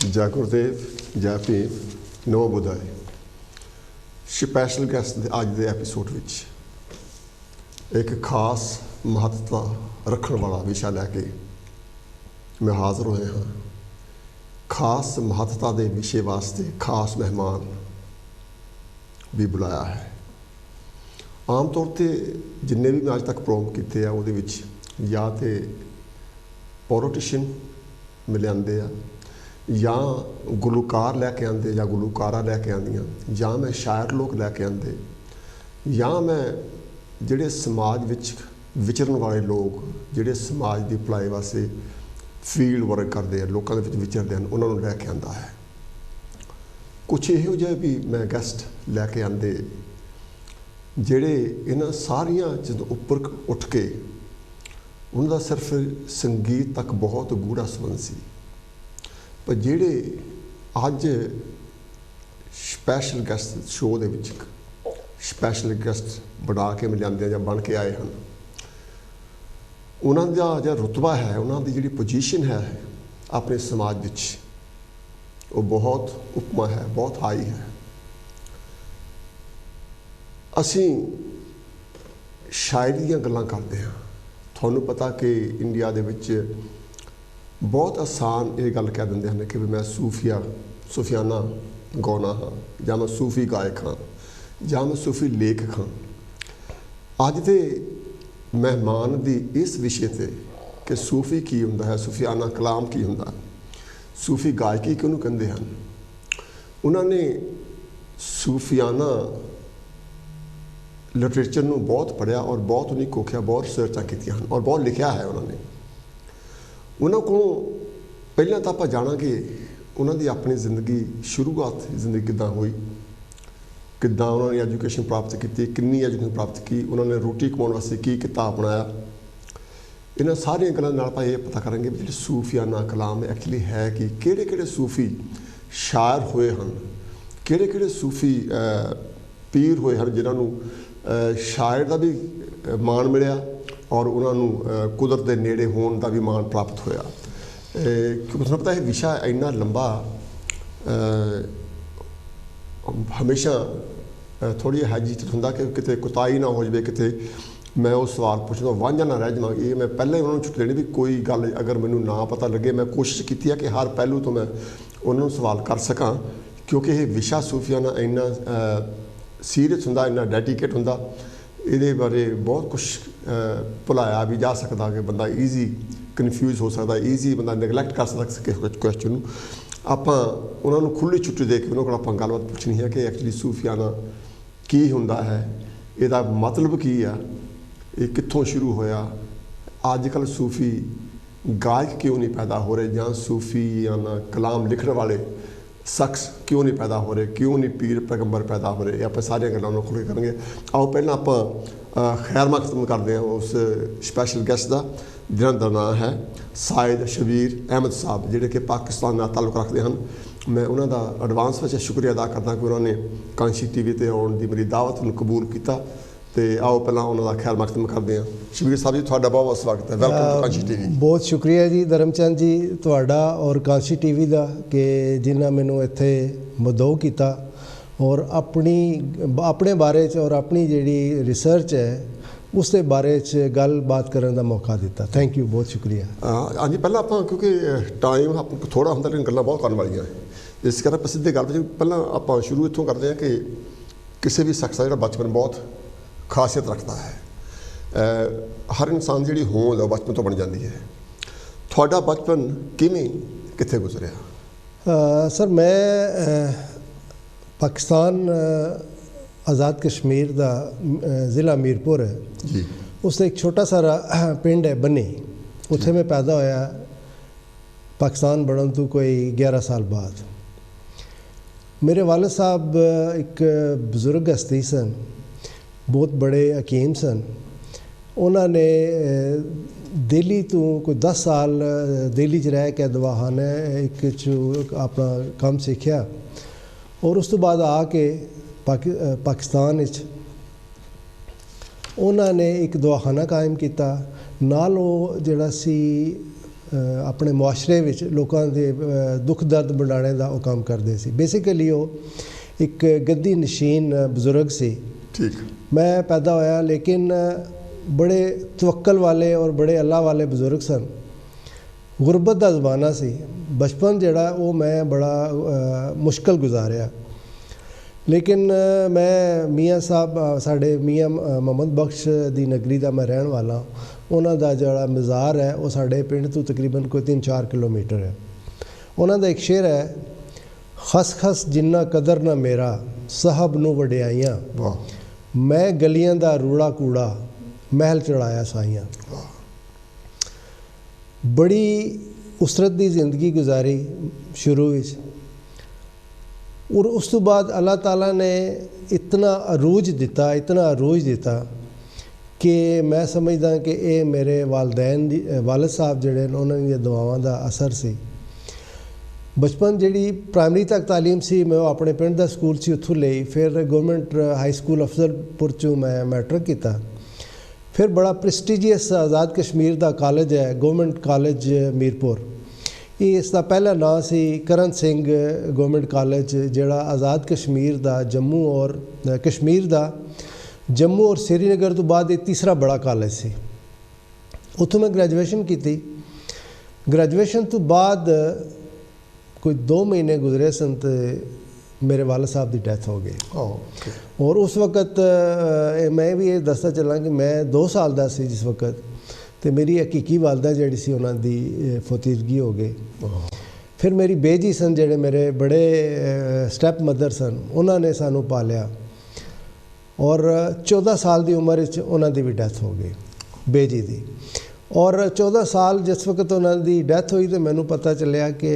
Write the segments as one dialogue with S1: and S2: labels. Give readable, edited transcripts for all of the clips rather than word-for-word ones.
S1: जय गुरुदेव, जय भीम, नमो बुधाय। Special guest के अज के एपीसोड एक खास महत्ता रखने वाला विषय लैके मैं हाज़र होए हाँ। खास महत्ता के विषय वास्ते खास मेहमान भी बुलाया है। आम तौर पर जिन्ने भी मैं अज तक प्रोग्राम किए वो या तो पॉलिटिशियन मिले आते हैं या गुलूकार लैके आते या गुलूकारा लैके आंदियां या मैं शायर लोग लैके आते या मैं जिहड़े समाज विच विचरण वाले लोग जिहड़े समाज की भलाई वास्ते फील्ड वर्क करते हैं, लोगों के विचरते हैं, उन्होंने लैके आंदा है। कुछ इहो जिहे भी मैं गैसट लैके आंदे जिहड़े इन्हां सारियां चीज़ों उपर उठ के उनका सिर्फ संगीत तक बहुत गूढ़ा संबंध सी, पर जिहड़े अज स्पैशल गैसट शो दे विच स्पैशल गैसट बना के लिआंदे या बन के आए हैं, उन्हों का जो रुतबा है, उन्होंने जिहड़ी पोजीशन है अपने समाज विच वो बहुत उपमा है, बहुत हाई है। असी शायरी दीयां गल्लां करते हैं। थानू पता कि इंडिया दे विच बहुत आसान ये गल कह देंगे हैं कि मैं सूफियाना गाना हाँ, या मैं सूफी गायक हाँ, या मैं सूफी लेखक हाँ। अज के मेहमान की इस विषय से कि सूफी की हुंदा है, सूफियाना कलाम की हुंदा, सूफी गायकी किहनूं कहंदे हैं, उन्होंने सूफियाना लिटरेचर नूं बहुत पढ़िया और बहुत उन्हें कोखिया, बहुत रिसर्चां कीतियां और बहुत लिखा है। उन्होंने को पहला तो आप जाणांगे उन्होंने अपनी जिंदगी शुरुआत जिंदगी किदां हुई, किदां उन्होंने एजुकेशन प्राप्त की, कितनी एजुकेशन प्राप्त की, उन्होंने रोटी कमाने वास्ते की किता अपनाया। इन्हां सारियां गल्लां नाल आपां ये पता करेंगे भी जिहड़े सूफियाना कलाम एक्चुअली है कि किहड़े सूफी शायर होए हैं, किहड़े सूफी पीर होए हैं जिन्होंने शायर का भी मान मिलिया और उन्होंने कुदरत के नेड़े होने का भी मान प्राप्त होया। क्योंकि तुहानूं पता है विषय इन्ना लंबा हमेशा थोड़ी हैजिटेट हुंदा कि किते कोताही ना हो जाए, किते मैं वो सवाल पूछदा वांझा ना रह जावां। ये मैं पहले ही उन्होंने छुट्टी देनी भी कोई गल अगर मैनूं ना पता लगे, मैं कोशिश की है कि हर पहलू तो मैं उन्होंने सवाल कर सकां, क्योंकि ये विषय सूफियाना इन्ना सीरीयस हुंदा, इन्ना डेडिकेट हुंदा, ये बारे बहुत कुछ भुलाया भी जा सकता कि बंदा ईजी कन्फ्यूज हो सकता, ईजी बंदा निगलैक्ट कर सकता क्वेश्चन। आप उन्होंने खुली छुट्टी दे के उन्होंने को गलबात पूछनी है कि एक्चुअली सूफियाना की हुंदा है, इसका मतलब की है, ये कित्थों शुरू होया, अजकल सूफी गायक क्यों नहीं पैदा हो रहे, या सूफियाना कलाम लिखने वाले शख्स क्यों नहीं पैदा हो रहे, क्यों नहीं पीर पैगंबर पैदा हो रहे, आप सारिया गल्लां खुल के करेंगे। आओ पहला आप खैर मकदम करते हैं उस स्पैशल गैसट का जिन्हों नाम है साहिद शबीर अहमद साहब, जिहड़े कि पाकिस्तान नाल ताल्लुक रखते हैं। मैं उन्होंने एडवांस में शुक्रिया अदा करता कि उन्होंने कांशी टीवी पर आने की मेरी दावत कबूल किया। तो आओ पहला उन्होंने खैर मकदम करते हैं। शबीर साहब जी तुहाडा बहुत बहुत स्वागत है, वेलकम टू कांशी टीवी।
S2: बहुत शुक्रिया जी धर्मचंद जी तुहाडा और कांशी टीवी का कि जिन्हें मैनू इत्थे मदऊ किया और अपने बारे और अपनी जिहड़ी रिसर्च है उसके बारे गल बात करने का मौका दिता। थैंक यू, बहुत शुक्रिया।
S1: हाँ जी, पहला आप क्योंकि टाइम थोड़ा होंदा लेकिन गल्लां बहुत करने वालियां इस करके आप सीधे गल पहला आप शुरू इत्थों करते हैं कि किसी भी शख्स का जिहड़ा बचपन बहुत खासियत रखता है। हर इंसान की होंद है बचपन तो बन जाती है। थोड़ा बचपन किवें कित्थे गुजरिया?
S2: सर मैं पाकिस्तान आज़ाद कश्मीर का ज़िला मीरपुर है
S1: जी,
S2: उससे एक छोटा सारा पिंड है बनी, उत्थे मैं पैदा होया पाकिस्तान बढ़न तो कोई 11 साल बाद। मेरे वालिद साहब एक बुज़ुर्ग हस्ती सन, बहुत बड़े हकीम सन। उन्होंने दिल्ली तो कोई 10 साल दिल्ली च रह के दवाखाने एक अपना काम सीखा और उस तो बाद आके पाकिस्तान उन्होंने एक दवाखाना कायम किया। नाल वो जिहड़ा सी ਆਪਣੇ ਮੁਆਸ਼ਰੇ ਵਿੱਚ ਲੋਕਾਂ ਦੇ ਦੁੱਖ ਦਰਦ ਵੰਡਾਉਣ ਦਾ ਉਹ ਕੰਮ ਕਰਦੇ ਸੀ। ਬੇਸਿਕਲੀ ਉਹ ਇੱਕ ਗੱਦੀ ਨਸ਼ੀਨ ਬਜ਼ੁਰਗ ਸੀ।
S1: ਠੀਕ।
S2: ਮੈਂ ਪੈਦਾ ਹੋਇਆ ਲੇਕਿਨ बड़े तवक्कल वाले और बड़े अल्लाह वाले बजुर्ग सन। गुरबत का ज़माना सी। बचपन जिहड़ा वो मैं बड़ा मुश्किल गुजारिया, लेकिन मैं मियाँ साहब साढ़े मियाँ मोहम्मद बख्श दी नगरी का मैं रहने वाला। उन्हां दा जिहड़ा मज़ार है वो साढ़े पिंड तो तकरीबन कोई 3-4 किलोमीटर है। उन्हां दा एक शेर है, खस खस जिन्ना कदर ना मेरा साहब नूं वडियाइयां, मैं गलियां दा रूड़ा कूड़ा महल चढ़ाया साइयां। बड़ी उसरत दी जिंदगी गुजारी शुरू विच, और उस तो बाद अल्लाह ताला ने इतना अरूज दिता कि मैं समझदा कि ये मेरे वालदैन दी वालिद साहब जिहड़े ने उन्हां दी दुआवां दा असर सी। बचपन जिहड़ी प्राइमरी तक तालीम सी मैं अपने पिंड दा स्कूल सी उत्थों लई। फिर गवर्नमेंट हाई स्कूल अफजलपुर चों मैं मैट्रिक कीता। फिर बड़ा प्रेस्टीजियस आज़ाद कश्मीर दा कॉलेज है, गवर्नमेंट कॉलेज मीरपुर। ये इसका पहला नाम सी करण सिंह गवर्नमेंट कॉलेज, जिहड़ा आज़ाद कश्मीर दा जम्मू और कश्मीर दा जम्मू और श्रीनगर तो बाद ये तीसरा बड़ा कॉलेज सी। उत्थों मैं ग्रैजुएशन की। ग्रैजुएशन तो बाद कोई 2 महीने गुजरे सन तो मेरे वाला साहब की डेथ हो गई। और उस वक़्त मैं भी ये दसदा चला कि मैं 2 साल का सी जिस वक़्त, तो मेरी हकीकी वालदा जिहड़ी सी उन्हां दी फौतीदगी हो गई। फिर मेरी बेजी सन जिहड़े मेरे बड़े स्टैप मदर सन, उन्होंने सानू पालिया और 14 साल की उम्र उन्हां दी भी डेथ हो गई बेजी दी। और 14 साल जिस वक़्त उन्हां दी डेथ हुई तो मैनू पता चलिया कि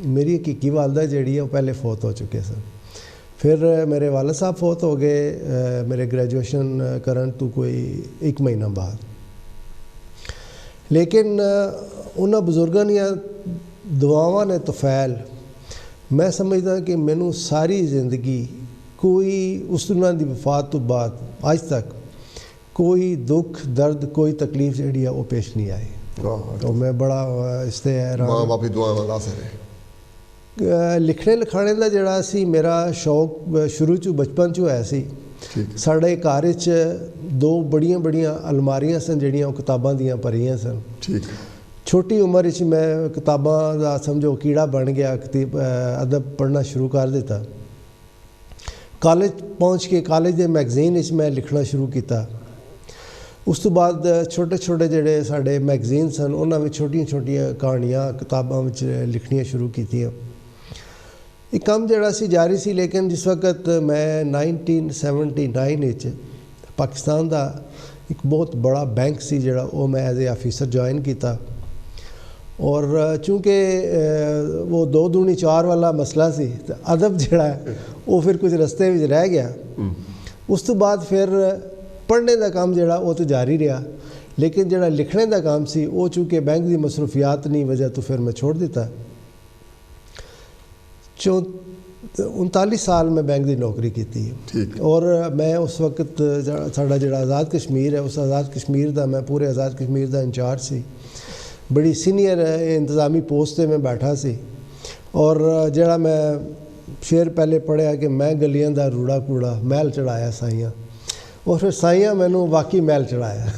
S2: मेरी हकीकी वालदा जिहड़ी है वो पहले फौत हो चुके सन। फिर मेरे वालिद साहब फौत हो गए मेरे ग्रैजुएशन करन तो कोई 1 महीना बाद। लेकिन उन्हां बुजुर्गां दी दुआवां ने तोफैल मैं समझदा कि मैनू सारी जिंदगी कोई उस उन्हां दी वफात तो बाद अज तक कोई दुख दर्द कोई तकलीफ जिहड़ी है वो पेश नहीं आई। तो मैं बड़ा इसते
S1: मां बाप दी दुआवां दा असर है।
S2: लिखने लिखाने का जिहड़ा सी मेरा शौक शुरू चो बचपन चो है सी। साढ़े घर च 2 बड़ियां बड़ियां अलमारियां सन जिहड़ियां किताबां दियां भरियां सन। छोटी उम्र च मैं किताबां दा समझो कीड़ा बन गया, अदब पढ़ना शुरू कर दिता। कॉलेज पहुँच के कॉलेज के मैगजीन मैं लिखना शुरू किया। उस तो बाद छोटे छोटे जिहड़े साढ़े मैगजीन सन उन्हां विच छोटियां छोटियां कहानियां किताबां विच लिखनियां शुरू कीतियां। ये काम जिहड़ा सी जारी सी। लेकिन जिस वक़्त मैं 1979 पाकिस्तान का एक बहुत बड़ा बैंक सी जिहड़ा वो मैं एज ए ऑफिसर ज्वाइन किया। और चूँकि वो 2 दूनी 4 वाला मसला सी तो अदब जिहड़ा है वो फिर कुछ रस्ते में रह गया। उस तो बाद फिर पढ़ने का काम जिहड़ा वो तो जारी रहा, लेकिन जिहड़ा लिखने का काम सी वो चूँकि बैंक की मसरूफियात की वजह तो फिर मैं छोड़ दिता। 39 साल मैं बैंक की नौकरी की। और मैं उस वक्त साडा जिहड़ा आज़ाद कश्मीर है उस आज़ाद कश्मीर का मैं पूरे आज़ाद कश्मीर का इंचार्ज सी। बड़ी सीनियर इंतज़ामी पोस्ट से मैं बैठा सी। और जिहड़ा मैं शेर पहले पढ़िया कि मैं गलियां दा रूड़ा कूड़ा महल चढ़ाया साइयां, और फिर साइयां मैनू वाकई महल चढ़ाया।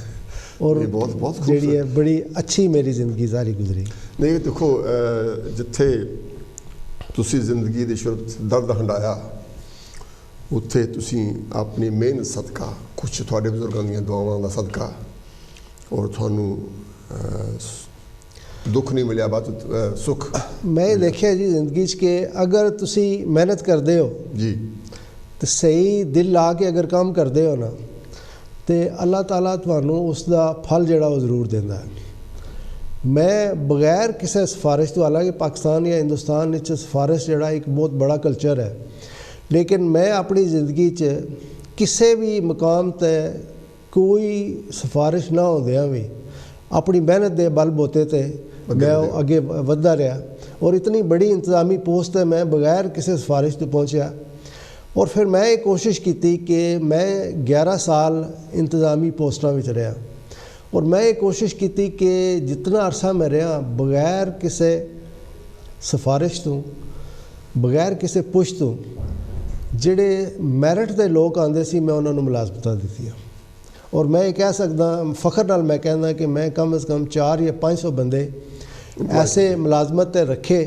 S2: और
S1: बहुत
S2: जिहड़ी है बड़ी अच्छी मेरी जिंदगी सारी गुजरी।
S1: नहीं देखो जिथे तुसी जिंदगी की शुरुआत दर्द हंडाया उत्थे तुसी अपनी मेहनत सदका कुछ थोड़े बुजुर्गों दी दुआवां दा सदका और थानू दुख नहीं मिलिया बात सुख। मैं
S2: देखिया जी जिंदगी के अगर तुसी मेहनत करते हो
S1: जी
S2: तो सही दिल ला के अगर काम करते हो ना तो अल्लाह ताला थानू उसका फल जिहड़ा वो जरूर देंदा है। मैं बगैर किसी सिफारिश तो, हालांकि पाकिस्तान या हिंदुस्तान सिफारिश जिहड़ा एक बहुत बड़ा कल्चर है, लेकिन मैं अपनी ज़िंदगी किसी भी मुकाम ते कोई सिफारिश ना होंदियां भी अपनी मेहनत के बलबूते ते मैं अगे वधदा रहा। और इतनी बड़ी इंतज़ामी पोस्ट है मैं बगैर किसी सिफारिश तो पहुँचा। और फिर मैं ये कोशिश की कि मैं 11 साल इंतज़ामी पोस्टां विच रहा और मैं ये कोशिश की थी कि जितना अरसा मैं रहा बगैर किसी सिफारिश तो बगैर किसी पुश तो ਜਿਹੜੇ ਮੈਰਿਟ ਦੇ ਲੋਕ ਆਉਂਦੇ ਸੀ मैं उन्होंने मुलाजमत ਦਿੱਤੀਆਂ और मैं ये कह सकदा फखर नाल मैं कहना कि मैं कम से कम 400 या 500 बंदे ऐसे मुलाजमत रखे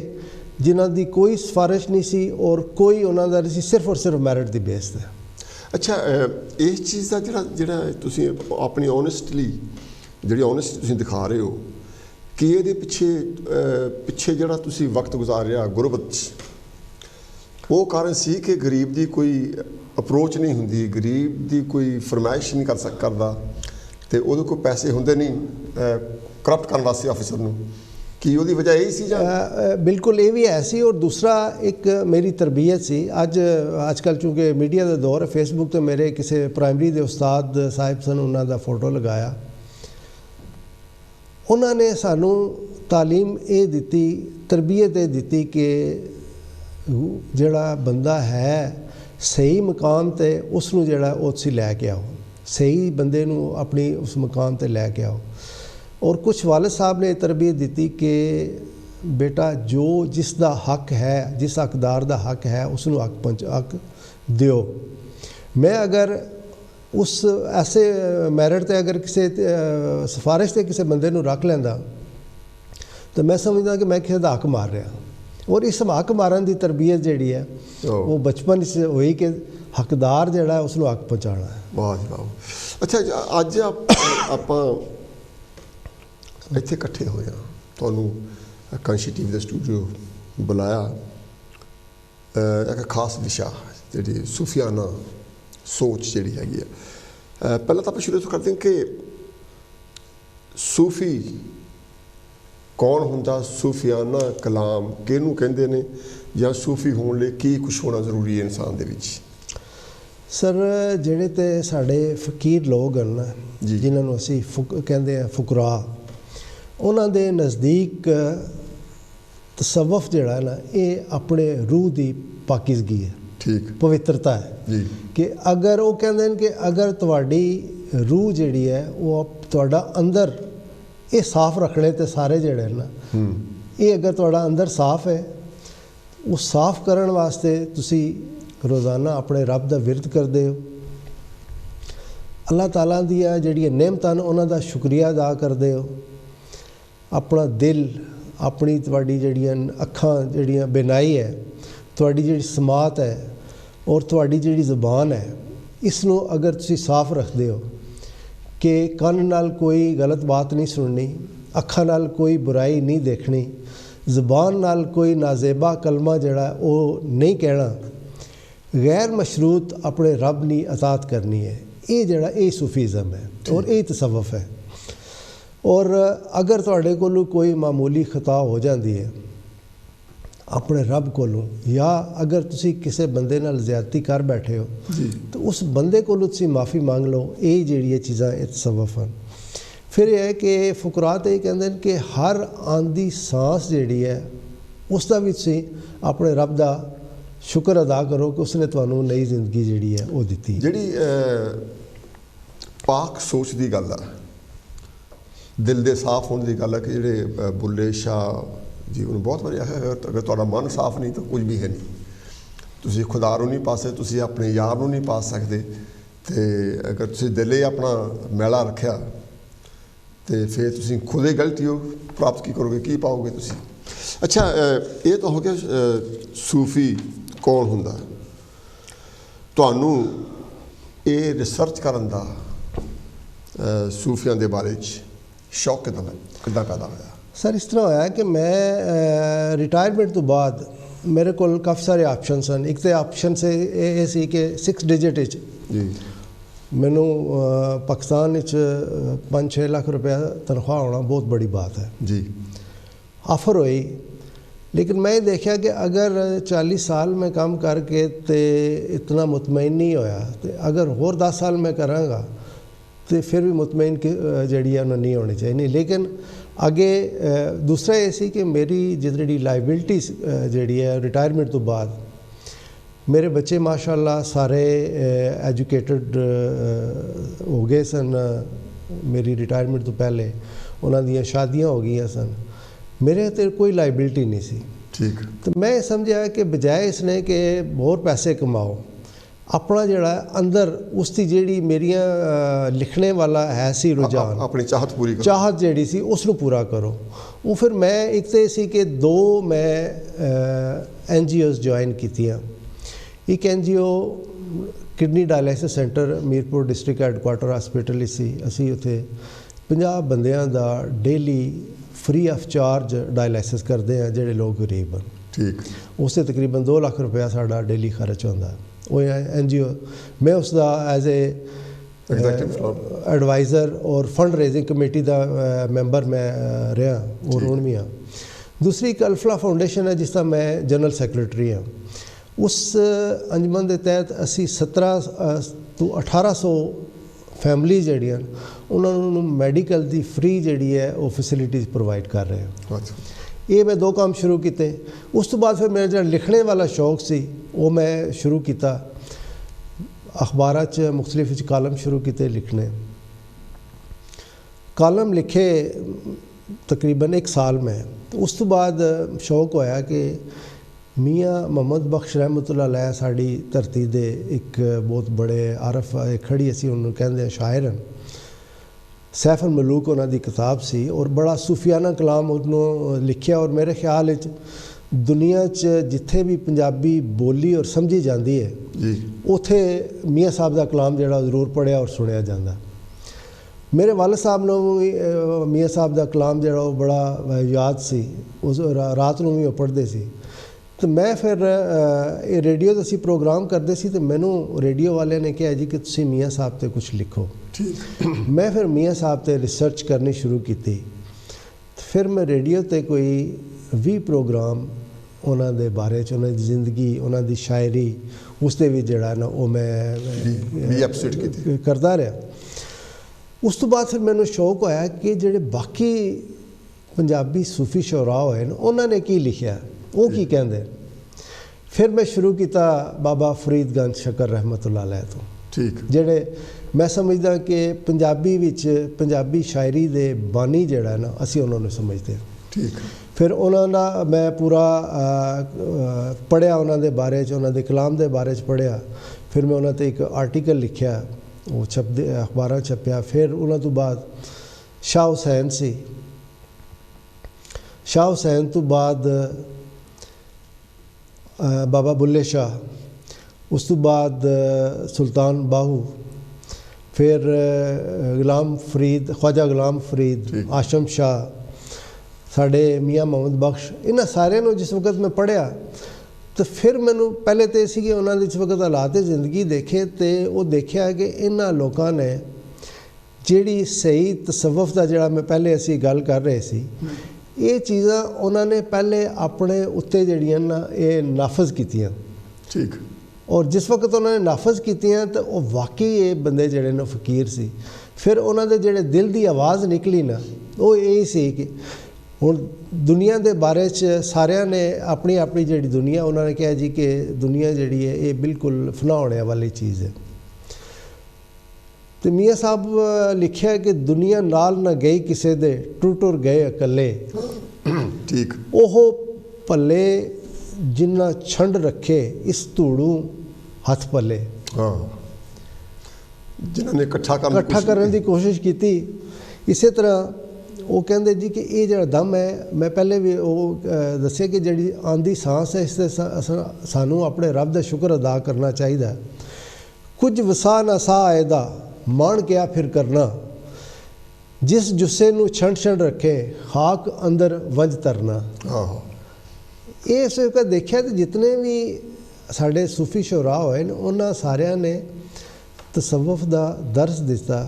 S2: जिन्हां दी कोई सिफारिश नहीं सी और कोई उन्हां दा नहीं सी, सिर्फ और सिर्फ मैरिट दी बेस ते।
S1: अच्छा, इस चीज़ का ਜਿਹੜਾ ਤੁਸੀਂ ਆਪਣੀ ਓਨੈਸਟਲੀ ਜਿਹੜੀ ਓਨੈਸਟੀ ਤੁਸੀਂ ਦਿਖਾ ਰਹੇ ਹੋ ਕਿ ਇਹਦੇ ਪਿੱਛੇ ਜਿਹੜਾ ਤੁਸੀਂ ਵਕਤ ਗੁਜ਼ਾਰਿਆ ਗੁਰਬਤ 'ਚ, ਉਹ ਕਾਰਨ ਸੀ ਕਿ ਗਰੀਬ ਦੀ ਕੋਈ ਅਪਰੋਚ ਨਹੀਂ ਹੁੰਦੀ, ਗਰੀਬ ਦੀ ਕੋਈ ਫਰਮਾਇਸ਼ ਨਹੀਂ ਕਰਦਾ ਅਤੇ ਉਹਦੇ ਕੋਲ ਪੈਸੇ ਹੁੰਦੇ ਨਹੀਂ ਕਰਪਟ ਕਰਨ ਵਾਸਤੇ ਆਫਿਸਰ ਨੂੰ, ਕੀ ਉਹਦੀ ਵਜ੍ਹਾ ਇਹੀ ਸੀ ਜਾਂ?
S2: ਬਿਲਕੁਲ ਇਹ ਵੀ ਹੈ ਸੀ। ਔਰ ਦੂਸਰਾ ਇੱਕ ਮੇਰੀ ਤਰਬੀਅਤ ਸੀ। ਅੱਜ ਕੱਲ੍ਹ ਚੂੰਕਿ ਮੀਡੀਆ ਦਾ ਦੌਰ ਹੈ, ਫੇਸਬੁੱਕ 'ਤੇ ਮੇਰੇ ਕਿਸੇ ਪ੍ਰਾਇਮਰੀ ਦੇ ਉਸਤਾਦ ਸਾਹਿਬ ਸਨ, ਉਹਨਾਂ ਦਾ ਫੋਟੋ ਲਗਾਇਆ। ਉਹਨਾਂ ਨੇ ਸਾਨੂੰ ਤਾਲੀਮ ਇਹ ਦਿੱਤੀ, ਤਰਬੀਅਤ ਇਹ ਦਿੱਤੀ ਕਿ ਜਿਹੜਾ ਬੰਦਾ ਹੈ ਸਹੀ ਮੁਕਾਮ 'ਤੇ ਉਸ ਨੂੰ ਜਿਹੜਾ ਉਹ ਤੁਸੀਂ ਲੈ ਕੇ ਆਓ, ਸਹੀ ਬੰਦੇ ਨੂੰ ਆਪਣੀ ਉਸ ਮੁਕਾਮ 'ਤੇ ਲੈ ਕੇ ਆਓ। ਔਰ ਕੁਛ ਵਾਲਿਦ ਸਾਹਿਬ ਨੇ ਤਰਬੀਅਤ ਦਿੱਤੀ ਕਿ ਬੇਟਾ ਜੋ ਜਿਸ ਦਾ ਹੱਕ ਹੈ, ਜਿਸ ਹੱਕਦਾਰ ਦਾ ਹੱਕ ਹੈ ਉਸ ਨੂੰ ਹੱਕ ਦਿਓ। ਮੈਂ ਅਗਰ ਉਸ ਐਸੇ ਮੈਰਿਟ 'ਤੇ ਅਗਰ ਕਿਸੇ ਸਿਫਾਰਿਸ਼ 'ਤੇ ਕਿਸੇ ਬੰਦੇ ਨੂੰ ਰੱਖ ਲੈਂਦਾ ਤਾਂ ਮੈਂ ਸਮਝਦਾ ਕਿ ਮੈਂ ਕਿਸੇ ਦਾ ਹੱਕ ਮਾਰ ਰਿਹਾ। ਔਰ ਇਸ ਹੱਕ ਮਾਰਨ ਦੀ ਤਰਬੀਅਤ ਜਿਹੜੀ ਹੈ ਉਹ ਬਚਪਨ 'ਚ ਹੋਈ ਕਿ ਹੱਕਦਾਰ ਜਿਹੜਾ ਉਸ ਨੂੰ ਹੱਕ ਪਹੁੰਚਾਉਣਾ ਹੈ।
S1: ਵਾਹ ਜੀ ਵਾਹ। ਅੱਛਾ, ਅੱਜ ਆਪਾਂ ਇੱਥੇ ਇਕੱਠੇ ਹੋਏ ਹਾਂ, ਤੁਹਾਨੂੰ ਕਾਂਸ਼ੀ ਟੀਵੀ ਦੇ ਸਟੂਡੀਓ ਬੁਲਾਇਆ, ਇੱਕ ਖਾਸ ਵਿਸ਼ਾ ਜਿਹੜੀ ਸੂਫੀਆਨਾ ਸੋਚ ਜਿਹੜੀ ਹੈਗੀ ਹੈ। ਪਹਿਲਾਂ ਤਾਂ ਆਪਾਂ ਸ਼ੁਰੂ ਤੋਂ ਕਰਦੇ ਹਾਂ ਕਿ ਸੂਫੀ ਕੌਣ ਹੁੰਦਾ, ਸੂਫੀਆਨਾ ਕਲਾਮ ਕਿਹਨੂੰ ਕਹਿੰਦੇ ਨੇ, ਜਾਂ ਸੂਫੀ ਹੋਣ ਲਈ ਕੀ ਕੁਛ ਹੋਣਾ ਜ਼ਰੂਰੀ ਹੈ ਇਨਸਾਨ ਦੇ ਵਿੱਚ?
S2: ਸਰ, ਜਿਹੜੇ ਤੇ ਸਾਡੇ ਫਕੀਰ ਲੋਕ ਹਨ ਨਾ, ਜਿਨ੍ਹਾਂ ਨੂੰ ਅਸੀਂ ਕਹਿੰਦੇ ਆ ਫੁਕਰਾ, ਉਹਨਾਂ ਦੇ ਨਜ਼ਦੀਕ ਤਸਵਫ ਜਿਹੜਾ ਨਾ ਇਹ ਆਪਣੇ ਰੂਹ ਦੀ ਪਾਕੀਜ਼ਗੀ ਹੈ, ਠੀਕ ਪਵਿੱਤਰਤਾ ਹੈ ਜੀ। ਕਿ ਅਗਰ ਉਹ ਕਹਿੰਦੇ ਨੇ ਕਿ ਅਗਰ ਤੁਹਾਡੀ ਰੂਹ ਜਿਹੜੀ ਹੈ ਉਹ ਤੁਹਾਡਾ ਅੰਦਰ ਇਹ ਸਾਫ਼ ਰੱਖਣੇ ਤੇ ਸਾਰੇ ਜਿਹੜੇ ਨਾ ਇਹ ਅਗਰ ਤੁਹਾਡਾ ਅੰਦਰ ਸਾਫ਼ ਹੈ, ਉਹ ਸਾਫ਼ ਕਰਨ ਵਾਸਤੇ ਤੁਸੀਂ ਰੋਜ਼ਾਨਾ ਆਪਣੇ ਰੱਬ ਦਾ ਵਿਰਦ ਕਰਦੇ ਹੋ, ਅੱਲਾਹ ਤਾਲਾ ਦੀਆਂ ਜਿਹੜੀਆਂ ਨਿਅਮਤਾਂ ਨੇ ਉਹਨਾਂ ਦਾ ਸ਼ੁਕਰੀਆ ਅਦਾ ਕਰਦੇ ਹੋ, ਆਪਣਾ ਦਿਲ, ਆਪਣੀ ਤੁਹਾਡੀ ਜਿਹੜੀਆਂ ਅੱਖਾਂ ਜਿਹੜੀਆਂ ਬਿਨਾਈ ਹੈ, ਤੁਹਾਡੀ ਜਿਹੜੀ ਸਮਾਤ ਹੈ ਔਰ ਤੁਹਾਡੀ ਜਿਹੜੀ ਜ਼ੁਬਾਨ ਹੈ, ਇਸ ਨੂੰ ਅਗਰ ਤੁਸੀਂ ਸਾਫ਼ ਰੱਖਦੇ ਹੋ ਕਿ ਕੰਨ ਨਾਲ ਕੋਈ ਗਲਤ ਬਾਤ ਨਹੀਂ ਸੁਣਨੀ, ਅੱਖਾਂ ਨਾਲ ਕੋਈ ਬੁਰਾਈ ਨਹੀਂ ਦੇਖਣੀ, ਜ਼ੁਬਾਨ ਨਾਲ ਕੋਈ ਨਾਜ਼ੇਬਾ ਕਲਮਾ ਜਿਹੜਾ ਉਹ ਨਹੀਂ ਕਹਿਣਾ, ਗੈਰ ਮਸ਼ਰੂਤ ਆਪਣੇ ਰੱਬ ਦੀ ਅਤਾਤ ਕਰਨੀ ਹੈ, ਇਹ ਜਿਹੜਾ ਇਹ ਸੂਫੀਜ਼ਮ ਹੈ ਔਰ ਇਹ ਤਸਵਫ ਹੈ। ਔਰ ਅਗਰ ਤੁਹਾਡੇ ਕੋਲੋਂ ਕੋਈ ਮਾਮੂਲੀ ਖਤਾ ਹੋ ਜਾਂਦੀ ਹੈ ਆਪਣੇ ਰੱਬ ਕੋਲੋਂ, ਜਾਂ ਅਗਰ ਤੁਸੀਂ ਕਿਸੇ ਬੰਦੇ ਨਾਲ ਜ਼ਿਆਦਤੀ ਕਰ ਬੈਠੇ ਹੋ ਤਾਂ ਉਸ ਬੰਦੇ ਕੋਲੋਂ ਤੁਸੀਂ ਮਾफ़ी ਮੰਗ ਲਓ। ਇਹ ਜਿਹੜੀਆਂ ਚੀਜ਼ਾਂ ਇਹ ਤਸਵਫ ਹਨ। ਫਿਰ ਇਹ ਹੈ ਕਿ ਫੁਕਰਾ ਤਾਂ ਇਹ ਕਹਿੰਦੇ ਨੇ ਕਿ ਹਰ ਆਉਂਦੀ ਸਾਂਸ ਜਿਹੜੀ ਹੈ ਉਸ ਦਾ ਵੀ ਤੁਸੀਂ ਆਪਣੇ ਰੱਬ ਦਾ ਸ਼ੁਕਰ ਅਦਾ ਕਰੋ ਕਿ ਉਸਨੇ ਤੁਹਾਨੂੰ ਨਈ ਜ਼ਿੰਦਗੀ ਜਿਹੜੀ ਹੈ ਉਹ ਦਿੱਤੀ। ਜਿਹੜੀ ਪਾਕ ਸੋਚ ਦੀ ਗੱਲ ਆ, ਦਿਲ ਦੇ ਸਾਫ਼ ਹੋਣ ਦੀ ਗੱਲ ਹੈ ਕਿ ਜਿਹੜੇ ਬੁੱਲੇ ਸ਼ਾਹ ਜੀਵਨ ਬਹੁਤ ਵਾਰੀ ਆਖਿਆ, ਅਗਰ ਤੁਹਾਡਾ ਮਨ ਸਾਫ਼ ਨਹੀਂ ਤਾਂ ਕੁਝ ਵੀ ਹੈ ਨਹੀਂ, ਤੁਸੀਂ ਖੁਦਾ ਨੂੰ ਨਹੀਂ ਪਾ ਸਕਦੇ, ਤੁਸੀਂ ਆਪਣੇ ਯਾਰ ਨੂੰ ਨਹੀਂ ਪਾ ਸਕਦੇ, ਅਤੇ ਅਗਰ ਤੁਸੀਂ ਦਿਲ ਹੀ ਆਪਣਾ ਮੈਲਾ ਰੱਖਿਆ ਅਤੇ ਫਿਰ ਤੁਸੀਂ ਖੁਦ ਹੀ ਗਲਤੀ ਹੋ ਪ੍ਰਾਪਤ ਕੀ ਕਰੋਗੇ, ਕੀ ਪਾਓਗੇ ਤੁਸੀਂ? ਅੱਛਾ, ਇਹ ਤਾਂ ਹੋ ਗਿਆ ਸੂਫੀ ਕੌਣ ਹੁੰਦਾ। ਤੁਹਾਨੂੰ ਇਹ ਰਿਸਰਚ ਕਰਨ ਦਾ ਸੂਫੀਆਂ ਦੇ ਬਾਰੇ 'ਚ ਸ਼ੌਕ ਕਿੱਦਾਂ ਪੈਦਾ ਹੋਇਆ? ਸਰ, ਇਸ ਤਰ੍ਹਾਂ ਹੋਇਆ ਕਿ ਮੈਂ ਰਿਟਾਇਰਮੈਂਟ ਤੋਂ ਬਾਅਦ ਮੇਰੇ ਕੋਲ ਕਾਫੀ ਸਾਰੇ ਆਪਸ਼ਨ ਸਨ। ਇੱਕ ਤਾਂ ਆਪਸ਼ਨ ਇਹ ਸੀ ਕਿ 6 ਡਿਜਿਟ ਵਿੱਚ ਮੈਨੂੰ ਪਾਕਿਸਤਾਨ ਵਿੱਚ 5-6 ਲੱਖ ਰੁਪਇਆ ਤਨਖਾਹ ਹੋਣਾ ਬਹੁਤ ਬੜੀ ਬਾਤ ਹੈ ਜੀ। ਆਫਰ ਹੋਈ, लेकिन मैं देखा कि अगर 40 साल में काम करके तो इतना मुतमईन नहीं होया, तो अगर होर 10 साल में कराँगा तो फिर भी मुतमईन की जड़ी है उन्हें नहीं होनी चाहिए नहीं। लेकिन अगे दूसरा ये सी कि मेरी जितनी लाइबिलिटीज़ जड़ी है रिटायरमेंट तो बाद मेरे बच्चे माशाल्लाह सारे एजुकेटेड हो गए सन, मेरी रिटायरमेंट तो पहले उन्हां दियां शादियां हो गई सन, मेरे ते कोई लाइबिलिटी नहीं सी।
S1: ठीक।
S2: तो मैं समझा कि बजाए इसने कि होर पैसे कमाओ, अपना जिहड़ा अंदर उसकी जिहड़ी मेरियां लिखने वाला है सी रुझान,
S1: अपनी चाहत पूरी करो,
S2: चाहत जिहड़ी सी उसनूं पूरा करो। वो फिर मैं एक तो सी कि 2 मैं NGOs ज्वाइन कीतियां। एक NGO kidney dialysis centre Mirpur district headquarter hospital सी, असी उत्थे 50 बंदियां दा daily free of charge dialysis करते हैं जिहड़े लोग गरीब हैं।
S1: ठीक।
S2: उससे तकरीबन 2 लाख रुपया साडा डेली खर्च होंदा है। वो NGO मैं उसका एज ए एडवाइज़र और फंड रेजिंग कमेटी का मैंबर मैं रहा और हूँ भी हाँ। दूसरी एक अल्फला फाउंडेशन है जिसका मैं जनरल सैक्रटरी हाँ। उस अंजमन के तहत असी 17 तो 1800 फैमिली जड़ियाँ उन्होंने मैडिकल की फ्री जी है वो फैसिलिटीज़ प्रोवाइड कर रहे हैं। ये मैं 2 काम शुरू किए। उस तो बाद फिर मेरा जो लिखने वाला शौक सी वो मैं शुरू किया, अखबार च मुख्तलिफ कालम शुरू किए लिखने। कालम लिखे तकरीबन 1 साल में। तो उस तो बाद शौक होया कि मियाँ मोहम्मद बख्श रहमतुल्लाह अलैह साड़ी धरती दे एक बहुत बड़े आरफ खड़ी असी उन्होंने कहते शायर हैं, सैफ अल मलूक उन्होंने किताब सी और बड़ा सूफियाना कलाम उन्होंने लिखा। और मेरे ख्याल दुनिया च जिथे भी पंजाबी बोली और समझी जाती है उथे मियाँ साहब का कलाम जड़ा जरूर पढ़िया और सुनिया जाता। मेरे वालिद साहब ने भी मियाँ साहब का कलाम जड़ा वो बड़ा याद सी, उस रात को भी पढ़ते सी। तो मैं फिर ये रेडियो तो असी प्रोग्राम करते सी, तो मैनू रेडियो वाले ने कहा जी कि तुम मियाँ साहब ते कुछ लिखो। मैं फिर मियाँ साहब ते रिसर्च करनी शुरू की। फिर मैं रेडियो ते कोई 20 प्रोग्राम उन्होंने बारे उन्होंने जिंदगी उन्होंने शायरी उससे भी जड़ा ना वो मैं करता रहा। उस तो बाद फिर मैंने शौक होया कि जेडे बाकी पंजाबी सूफी शुरा होए न उन्होंने की लिखा वो की कहते। फिर मैं शुरू किया बाबा फरीद गंज शकर रहमतुल्लाह अलैह तो।
S1: ठीक।
S2: जेडे मैं समझदा कि पंजाबी विच पंजाबी शायरी दे बानी जड़ा है ना असी उन्होंने समझते हैं।
S1: ठीक।
S2: फिर उन्होंने मैं पूरा पढ़िया उन्होंने बारे उन्होंने कलाम के बारे पढ़िया। फिर मैं उन्होंने एक आर्टिकल लिखा वो छपदे अखबार छपया। फिर उन्होंने तो बाद शाह हुसैन सी, शाह हुसैन तो बाद बाबा बुल्ले शाह, उस तो बाद सुल्तान बाहू, फिर गुलाम फरीद ख्वाजा गुलाम फरीद, आशम शाह, साढ़े मियाँ मोहम्मद बख्श, इन्होंने सारे जिस वक्त मैं पढ़िया तो फिर मैनू पहले तो इसी कि उन्होंने जिस वक्त हालात ज़िंदगी देखे तो वो देखा कि इन्होंने लोगों ने जिहड़ी सही तसव्वुफ का जिहड़ा मैं पहले असी गल कर रहे सी ये चीज़ां उन्होंने पहले अपने उत्ते जिहड़ियां ना ये नाफज कीतियां। ठीक। और जिस वक्त उन्होंने नाफज कीतियां तो वो वाकई ये बंदे जिहड़े ने फकीर सी। फिर उन्होंने जिहड़े दिल की आवाज़ निकली ना वो यही सी कि हुण दुनिया के बारे च सारिਆਂ ने अपनी अपनी जिहड़ी दुनिया उन्होंने कहा जी कि दुनिया जिहड़ी है ये बिल्कुल फना होने वाली चीज़ है। तो मियाँ साहब लिखिया कि दुनिया नाल ना गई किसी दे टुर टुर गए अकले।
S1: ठीक।
S2: ओह भले जिन्ना छंड रखे इस धूड़ू हथ पले।
S1: हाँ, जिन्होंने इकट्ठा
S2: करने की कोशिश की। इस तरह वो कहते जी कि ये जो दम है मैं पहले भी वो दसिया कि जी आंधी सांस है इससे सानू अपने रब का शुक्र अदा करना चाहिए। कुछ वसा ना सा आएदा मान क्या फिर करना, जिस जुस्से नू छंड छंड रखे खाक अंदर वंज तरना। ये इस वक्त देखा तो जितने भी साढ़े सूफी शुरा होए उन्होंने सारिया ने तसव्वुफ का दर्स दिता।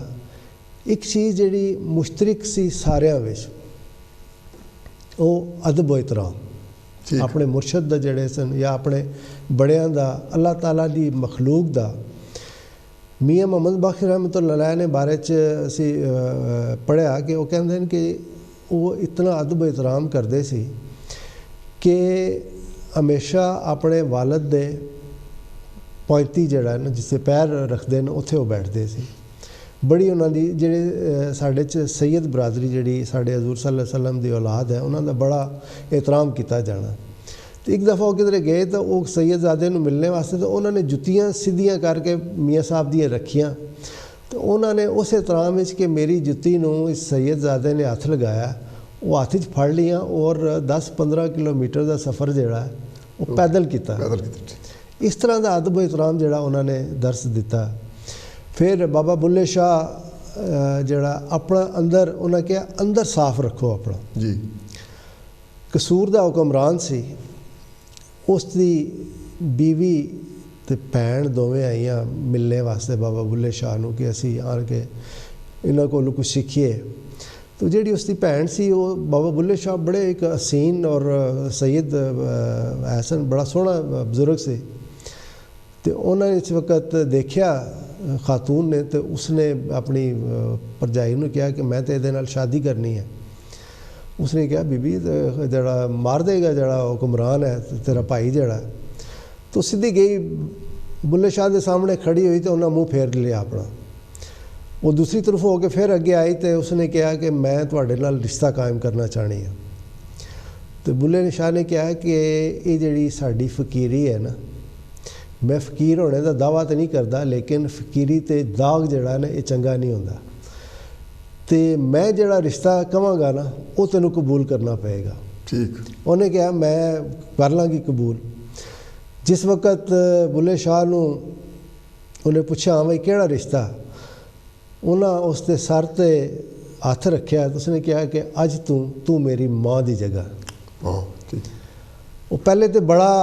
S2: एक चीज़ जिहड़ी मुश्तरक सी सारियां विच वो अदब एहतराम अपने मुर्शद दा जिहड़े सन या अपने बड़ियां दा अल्लाह ताला दी मखलूक दा। मियाँ मोहम्मद बख्श रहमतुल्लाह अलैह ने बारे च असी पढ़िया कि वो कहते हैं कि वो इतना अदब एहतराम करते सी कि हमेशा अपने वालद दे पैंती जड़ा है ना जिसे पैर रखते हैं उत्थे वो बैठते सी। बड़ी उन्होंने जेह्ड़े साढ़े च सैयद बरादरी जिहड़ी साढ़े हजूर सल्लल्लाहु अलैहि वसल्लम दी औलाद है उन्हों दा बड़ा एहतराम किया जाना। तो एक दफ़ा वो किधरे गए तो वो सैयदजादे नूं मिलने वास्ते तो उन्होंने जुत्तियां सीधियां करके मियाँ साहब दियां रखियां। तो उन्होंने उस एहतराम विच कि मेरी जुत्ती नूं इस सैयदजादे ने हथ लगाया, वो हथ च फड़ लियां और 10-15 किलोमीटर का सफ़र जिहड़ा है वो पैदल किया। इस तरह का अदब एहतराम जिहड़ा उन्होंने दर्स दिता। फिर बाबा बुल्ले शाह जिहड़ा अपना अंदर उन्हें कहा अंदर साफ रखो अपना
S1: जी।
S2: कसूर दा हुक्मरान सी, उसकी बीवी ते भैन दोवें आईयां मिलने वास्ते बाबा बुल्ले शाह नूं कि असी आन के इन्हां कोलों कुछ सीखिए। तो जिहड़ी उसकी भैन सी वो बाबा बुल्ले शाह बड़े एक हसीन और सैयद हसन बड़ा सोहना बजुर्ग से। तो उन्होंने इस वक्त देखा खातून ने, तो उसने अपनी भरजाई नूं कहा कि मैं तो इहदे नाल शादी करनी है। उसने कहा बीबी जड़ा मार देगा जड़ा हुक्मरान है तेरा भाई जड़ा। तो सीधी गई बुल्ले शाह के सामने खड़ी हुई तो उन्हें मुँह फेर लिया अपना। वो दूसरी तरफ हो के फिर अगे आई तो उसने कहा कि मैं तुहाडे नाल रिश्ता कायम करना चाहनी हाँ। तो बुल्ले शाह ने कहा कि ये जिहड़ी साडी फकीरी है ना, मैं फकीर होने का दावा तो नहीं करता लेकिन फकीरी ते दाग जड़ा ना ये चंगा नहीं होंदा। तो मैं जड़ा रिश्ता कहांगा ना वो तेनों कबूल करना पएगा।
S1: ठीक।
S2: उन्हें कहा मैं कर लाँगी कबूल। जिस वक्त बुल्ले शाह नूं उन्हें पूछा हाँ भाई केड़ा रिश्ता, उन्हें उसके सर ते हथ रखा तो उसने कहा कि अज तू मेरी माँ की जगह। वो पहले तो बड़ा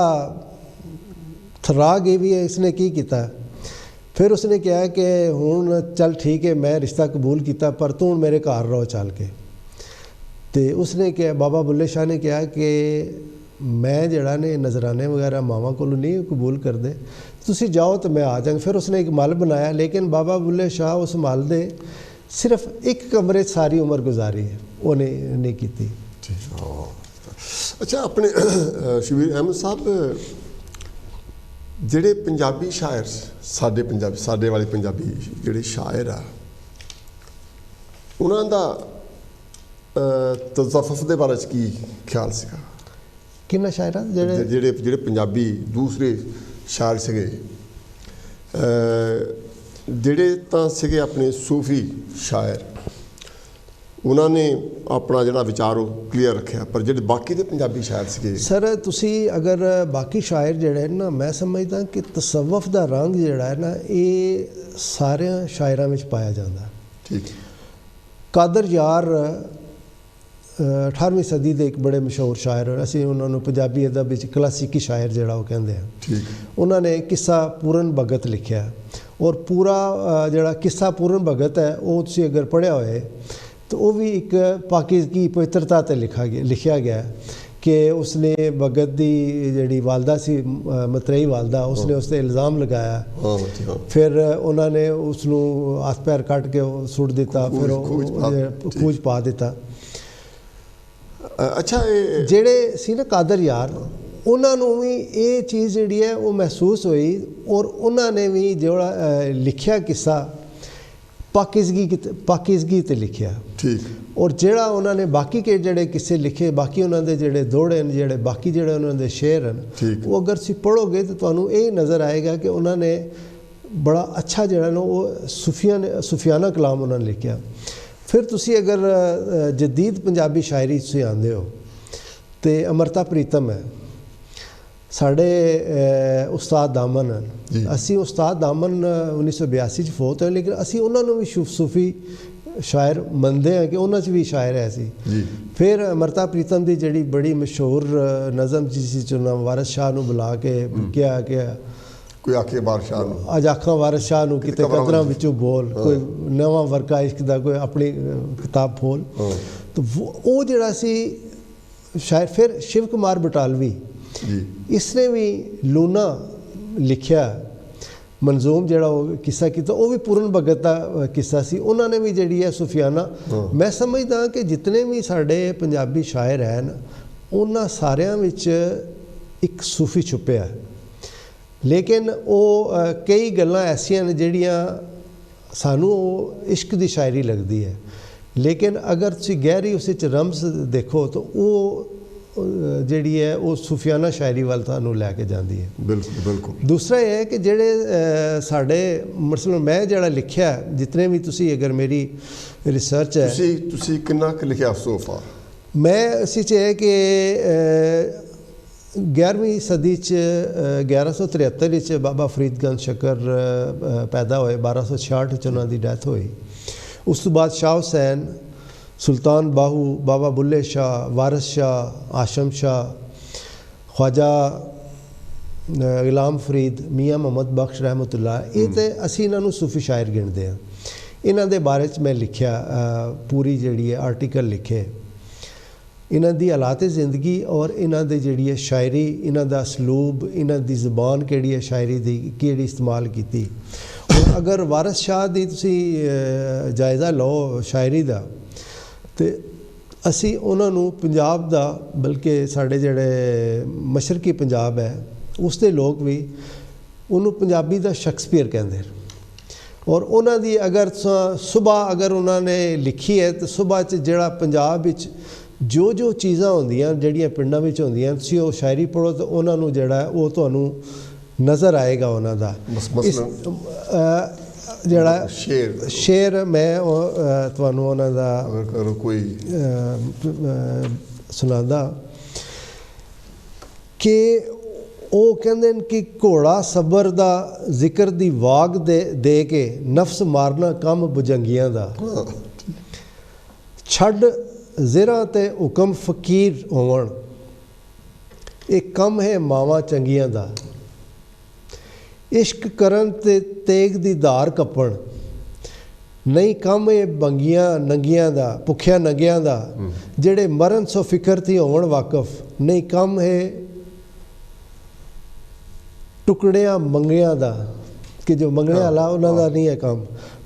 S2: थरा गई भी है इसने की किया। फिर उसने कहा कि हुण चल ठीक है मैं रिश्ता कबूल किया पर तू मेरे घर रहो चल के। तो उसने कहा बाबा बुल्ले शाह ने कहा कि मैं जड़ा ने नजराने वगैरह मावां को नहीं कबूल कर दे, तुसी जाओ तो मैं आ जाऊँगा। फिर उसने एक मल बनाया लेकिन बाबा बुल्ले शाह उस मल दे सिर्फ एक कमरे सारी उम्र गुजारी है, उन्हें नहीं की।
S1: अच्छा अपने शबीर अहमद साहब ਜਿਹੜੇ ਪੰਜਾਬੀ ਸ਼ਾਇਰ ਸਾਡੇ ਵਾਲੇ ਪੰਜਾਬੀ ਜਿਹੜੇ ਸ਼ਾਇਰ ਆ ਉਹਨਾਂ ਦਾ ਤਜ਼ਫਫ ਦੇ ਬਾਰੇ ਚ ਕੀ ਖਿਆਲ ਸੀਗਾ?
S2: ਕਿੰਨਾ ਸ਼ਾਇਰਾਂ
S1: ਜਿਹੜੇ ਪੰਜਾਬੀ ਦੂਸਰੇ ਸ਼ਾਇਰ ਸੀਗੇ ਜਿਹੜੇ ਤਾਂ ਸੀਗੇ ਆਪਣੇ ਸੂਫੀ ਸ਼ਾਇਰ, ਉਹਨਾਂ ਨੇ अपना जो विचार क्लीयर रखा, पर जो बाकी के पंजाबी शायर से
S2: सर तुसी अगर बाकी शायर जोड़े ना मैं समझदा कि तसव्वुफ का रंग जोड़ा है ना ये सारे शायरों में पाया जाता।
S1: ठीक।
S2: कादर यार 18वीं सदी के एक बड़े मशहूर शायर असी उन्होंने पंजाबी अदब विच क्लासिकी शायर जोड़ा वो कहते हैं।
S1: ठीक।
S2: उन्होंने किस्सा पूरन भगत लिखा और पूरा जोड़ा किस्सा पूरन भगत है वो तुसी अगर पढ़िया होए तो वो भी एक पाकिज़गी पवित्रता ते लिखा गया कि उसने भगत की जी वालदा सी मतरेई वालदा उसने उस पर इल्ज़ाम लगाया। फिर उन्होंने उसनू हथ पैर कट के सुट दिता, फिर खूज पा दिता।
S1: अच्छा
S2: जेड़े सी ना कादर यार उन्होंने भी ये चीज़ जी है वो महसूस हुई और उन्होंने भी जोड़ा लिखा किस्सा पाकिज़गी ते लिखिया।
S1: ठीक।
S2: और जेड़ा उन्होंने बाकी के जड़े किस्से लिखे बाकी उन्होंने जेड़े दौड़े हैं जेड़े बाकी जेड़े उन्होंने शेर हैं वो अगर तुम पढ़ोगे तो तुहानू ये नज़र आएगा कि उन्होंने बड़ा अच्छा जड़ा ना वो सूफियाना कलाम उन्होंने लिखा। फिर तुसी अगर जदीद पंजाबी शायरी तुसी आंदे हो तो अमृता प्रीतम है साढ़े उस्ताद दामन हैं। असी उस्ताद दामन 1982 फोत है लेकिन असी उन्होंने भी सूफी शायर मनते हैं कि उन्होंने भी शायर है सी। फिर अमृता प्रीतम की जी बड़ी मशहूर नज़म जिस वारिस शाह नूं बुला के क्या
S1: कोई आखे वारिस शाह
S2: अज आखा वारिस शाह नूं किते कदरां विचों बोल कोई नवा वर्का इश्क दा कोई अपनी किताब खोल। तो वो जिहड़ा सी शायर। फिर शिव कुमार बटालवी इसने भी लूना लिखा मंजूम जड़ा किस्सा किया वो भी पूरन भगत का किस्सा सी। उन्होंने भी जी है सूफियाना मैं समझदा कि जितने भी साढ़े पंजाबी शायर हैं उन्होंने सारियां विच एक सूफी छुपया लेकिन वो कई गल्लां ऐसियां ने जिहड़ियां सानू इश्क की शायरी लगती है, लेकिन अगर तुसी गहरी उस रमज देखो तो वो जिहड़ी है वो सूफियाना शायरी वाल सानू लैके जाती है।
S1: बिल्कुल बिल्कुल।
S2: दूसरा यह है कि जेड़े साढ़े मसलन मैं जड़ा लिखिया जितने भी तुसी अगर मेरी रिसर्च है
S1: तुसी किन्ना क लिखिया सोफा
S2: मैं इस है कि 11वीं सदी 1173 बाबा फरीदगंज शक्कर पैदा होए, 1266 उन्होंने डैथ हुई। उस तो बाद शाह हुसैन, सुल्तान बाहू, बाबा बुल्ले शाह, वारिस शाह, आशम शाह, ख्वाजा गुलाम फरीद, मियाँ मोहम्मद बख्श रहमतुल्लाह, ये तो असी इन्हों सूफी शायर गिनते हैं। इन्हों के बारे में मैं लिखिया पूरी जी आर्टिकल लिखे इन्हों की हालात जिंदगी और इन्हों की जी शायरी, इन्हों का असलूब, इन्हों की ज़बान केड़ी है शायरी की केड़ी इस्तेमाल की। अगर वारिस शाह की तुसी जायज़ा लो शायरी का तो असी उन्होंने पंजाब का बल्कि साढ़े जड़े मशरकी पंजाब है उसके लोग भी उन्होंने पंजाबी का शेक्सपीयर कहते हैं। और उन्होंने अगर सुबह अगर उन्होंने लिखी है तो सुबह जड़ा पंजाब जो जो चीज़ां होंदियां जड़ियां पिंडां विच होंदियां तुसीं वो शायरी पढ़ो तो उन्होंने जड़ा वो तुहानूं नज़र आएगा उन्हों का जड़ा शेर मैं तुहानूं उन्हों का
S1: कोई
S2: सुनादा कि वो कहते हैं कि घोड़ा सबर का जिक्र दी वाग दे के नफ्स मारना कम बुजंगियां दा छड़ ज़िरा ते हुक्म फकीर होवन एक कम है मावां चंगियां दा इश्क करन ते तेग दी धार कपण नहीं कम है बंगियां नंगियां दा भुखिया नंगियां दा जेड़े मरन सो फिक्र थी होवन वाकफ नहीं कम है टुकड़ियां मंगियां दा कि जो मंगने वाला उन्हों का नहीं है काम।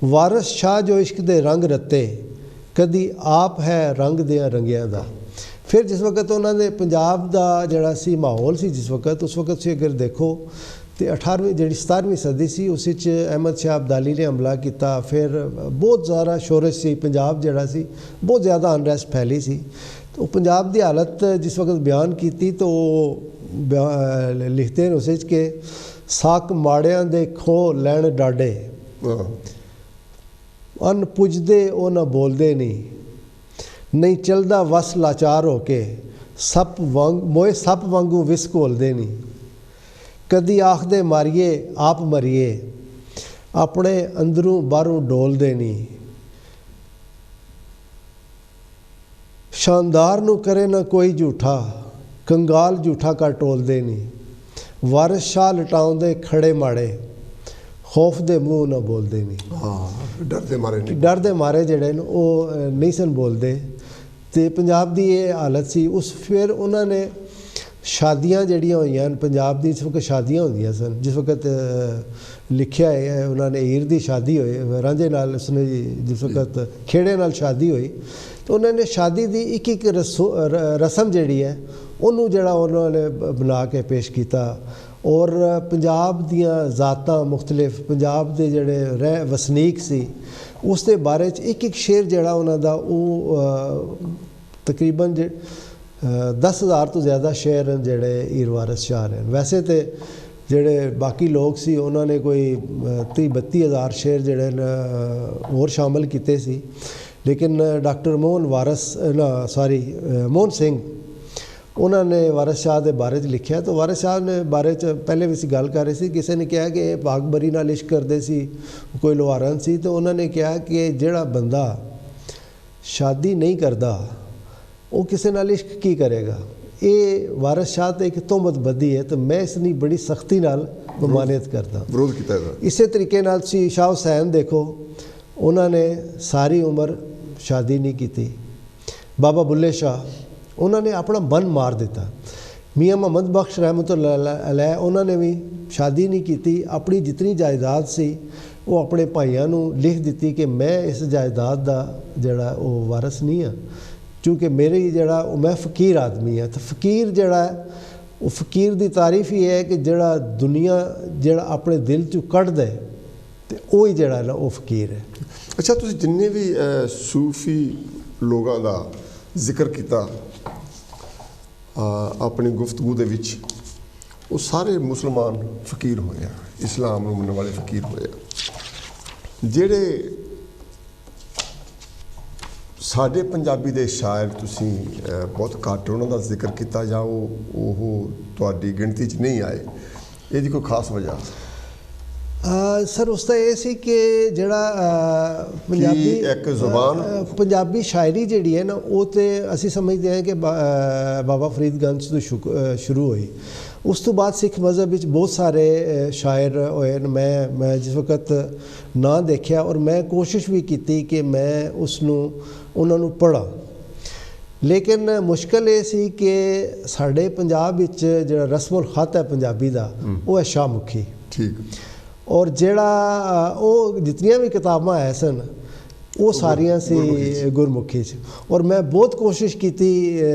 S2: वारिस शाह जो इश्क दे रंग रत्ते कदी आप है रंग दिया रंगिया दा। फिर जिस वक्त उन्होंने पंजाब का जड़ा सी माहौल सी जिस वक्त उस वक्त से अगर देखो तो 18वीं जी 17वीं सदी सी उस अहमद शाह अब्दाली ने हमला किया। फिर बहुत ज़्यादा शोरश सी पंजाब जड़ा सी बहुत ज़्यादा अनरेस्ट फैली सी। तो पंजाब की हालत जिस वक्त बयान की तो लिखते हैं उस के साक माड़ियां दे खो लैन डाडे अन पुजदे वो ना बोलते नहीं चलदा वस लाचार होके सप वांग मोए सप वांगू विस घोलते नहीं कदी आखदे मारिए आप मरिए अपने अंदरों बाहरों डोलते नहीं शानदार नू करे ना कोई झूठा कंगाल झूठा कर टोलते नहीं वारिस शाह लटाउंदे खड़े माड़े खौफ दे मुँह ना बोलते नहीं।
S1: हाँ
S2: डर दे मारे जड़े वो नहीं सन बोलते। तो पंजाब की ये हालत सी उस फिर उन्होंने शादियां जड़ियां हुई पंजाब की इस वक्त शादियां होंदियां सन जिस वक्त लिखिया है उन्होंने हीर की शादी हुई रांझे नाल उसने जिस वक्त खेड़े नाल शादी हुई तो उन्होंने शादी की एक रस्म जी है उन्होंने जड़ा उन्होंने बना के पेश किया। और पंजाब दियाँ ज़ातां मुख्तलिफ पंजाब के जड़े रह वसनीक सी उस दे बारे एक शेर जड़ा उन्होंने वो तकरीबन 10,000 तो ज़्यादा शेर हैं जड़े हीर वारिस शाह हैं। वैसे तो जड़े बाकी लोग सी उन्होंने कोई 30-32 हज़ार शेर जड़े होर शामिल किए सी लेकिन डॉक्टर मोहन सिंह उन्होंने वारिस शाह के बारे लिखा। तो वारिस शाह ने बारे पहले भी गल कर रहे थे किसी ने कहा कि बागबरी नाल इश्क करते सी कोई लोहारन सी तो उन्होंने कहा कि जिहड़ा बंदा शादी नहीं करता वो किसी नाल इश्क की करेगा। ये वारिस शाह तो एक तोहमत बदी है तो मैं इसकी बड़ी सख्ती नाल ममानियत करता
S1: विरोध किया।
S2: इस तरीके नाल शाह हुसैन देखो उन्होंने सारी उम्र शादी नहीं की। बाबा बुल्ले शाह उन्होंने अपना मन मार दिता। मियाँ मोहम्मद बख्श रहमतुल्लाह अलैह उन्होंने भी शादी नहीं की अपनी जितनी जायदाद सी वो अपने भाइयों को लिख दी कि मैं इस जायदाद का जड़ा वो वारिस नहीं हाँ क्योंकि मेरी जड़ा मैं फ़कीर आदमी हाँ। तो फ़कीर जड़ा वो फ़कीर की तारीफ ही है कि जड़ा दुनिया जड़ा अपने दिल चो कढ़ दे ਤੇ ਉਹ ਹੀ ਜਿਹੜਾ ਨਾ ਉਹ ਫਕੀਰ ਹੈ।
S1: ਅੱਛਾ, ਤੁਸੀਂ ਜਿੰਨੇ ਵੀ ਸੂਫੀ ਲੋਕਾਂ ਦਾ ਜ਼ਿਕਰ ਕੀਤਾ ਆਪਣੀ ਗੁਫ਼ਤਗੂ ਦੇ ਵਿੱਚ, ਉਹ ਸਾਰੇ ਮੁਸਲਮਾਨ ਫਕੀਰ ਹੋਏ ਆ, ਇਸਲਾਮ ਨੂੰ ਮੰਨਣ ਵਾਲੇ ਫਕੀਰ ਹੋਏ ਆ। ਜਿਹੜੇ ਸਾਡੇ ਪੰਜਾਬੀ ਦੇ ਸ਼ਾਇਰ ਤੁਸੀਂ ਬਹੁਤ ਘੱਟ ਉਹਨਾਂ ਦਾ ਜ਼ਿਕਰ ਕੀਤਾ, ਜਾਂ ਉਹ ਤੁਹਾਡੀ ਗਿਣਤੀ 'ਚ ਨਹੀਂ ਆਏ, ਇਹਦੀ ਕੋਈ ਖਾਸ ਵਜ੍ਹਾ?
S2: ਸਰ ਉਸ ਦਾ ਇਹ ਸੀ ਕਿ ਜਿਹੜਾ ਪੰਜਾਬੀ
S1: ਇੱਕ ਜ਼ੁਬਾਨ
S2: ਪੰਜਾਬੀ ਸ਼ਾਇਰੀ ਜਿਹੜੀ ਹੈ ਨਾ, ਉਹ ਤੇ ਅਸੀਂ ਸਮਝਦੇ ਹਾਂ ਕਿ ਬਾਬਾ ਫਰੀਦ ਗੰਜ ਤੋਂ ਸ਼ੁਰੂ ਹੋਈ। ਉਸ ਤੋਂ ਬਾਅਦ ਸਿੱਖ ਮਜ਼ਹਬ ਵਿੱਚ ਬਹੁਤ ਸਾਰੇ ਸ਼ਾਇਰ ਹੋਏ ਨੇ। ਮੈਂ ਜਿਸ ਵਕਤ ਨਾਂ ਦੇਖਿਆ, ਔਰ ਮੈਂ ਕੋਸ਼ਿਸ਼ ਵੀ ਕੀਤੀ ਕਿ ਮੈਂ ਉਹਨਾਂ ਨੂੰ ਪੜ੍ਹਾਂ, ਲੇਕਿਨ ਮੁਸ਼ਕਿਲ ਇਹ ਸੀ ਕਿ ਸਾਡੇ ਪੰਜਾਬ ਵਿੱਚ ਜਿਹੜਾ ਰਸਮੁਲ ਖਤ ਹੈ ਪੰਜਾਬੀ ਦਾ, ਉਹ ਹੈ ਸ਼ਾਹਮੁਖੀ।
S1: ਠੀਕ। ਔਰ
S2: ਜਿਹੜਾ ਉਹ ਜਿਤਨੀਆਂ ਵੀ ਕਿਤਾਬਾਂ ਹੈ ਸਨ, ਉਹ ਸਾਰੀਆਂ ਸੀ ਗੁਰਮੁਖੀ 'ਚ। ਔਰ ਮੈਂ ਬਹੁਤ ਕੋਸ਼ਿਸ਼ ਕੀਤੀ,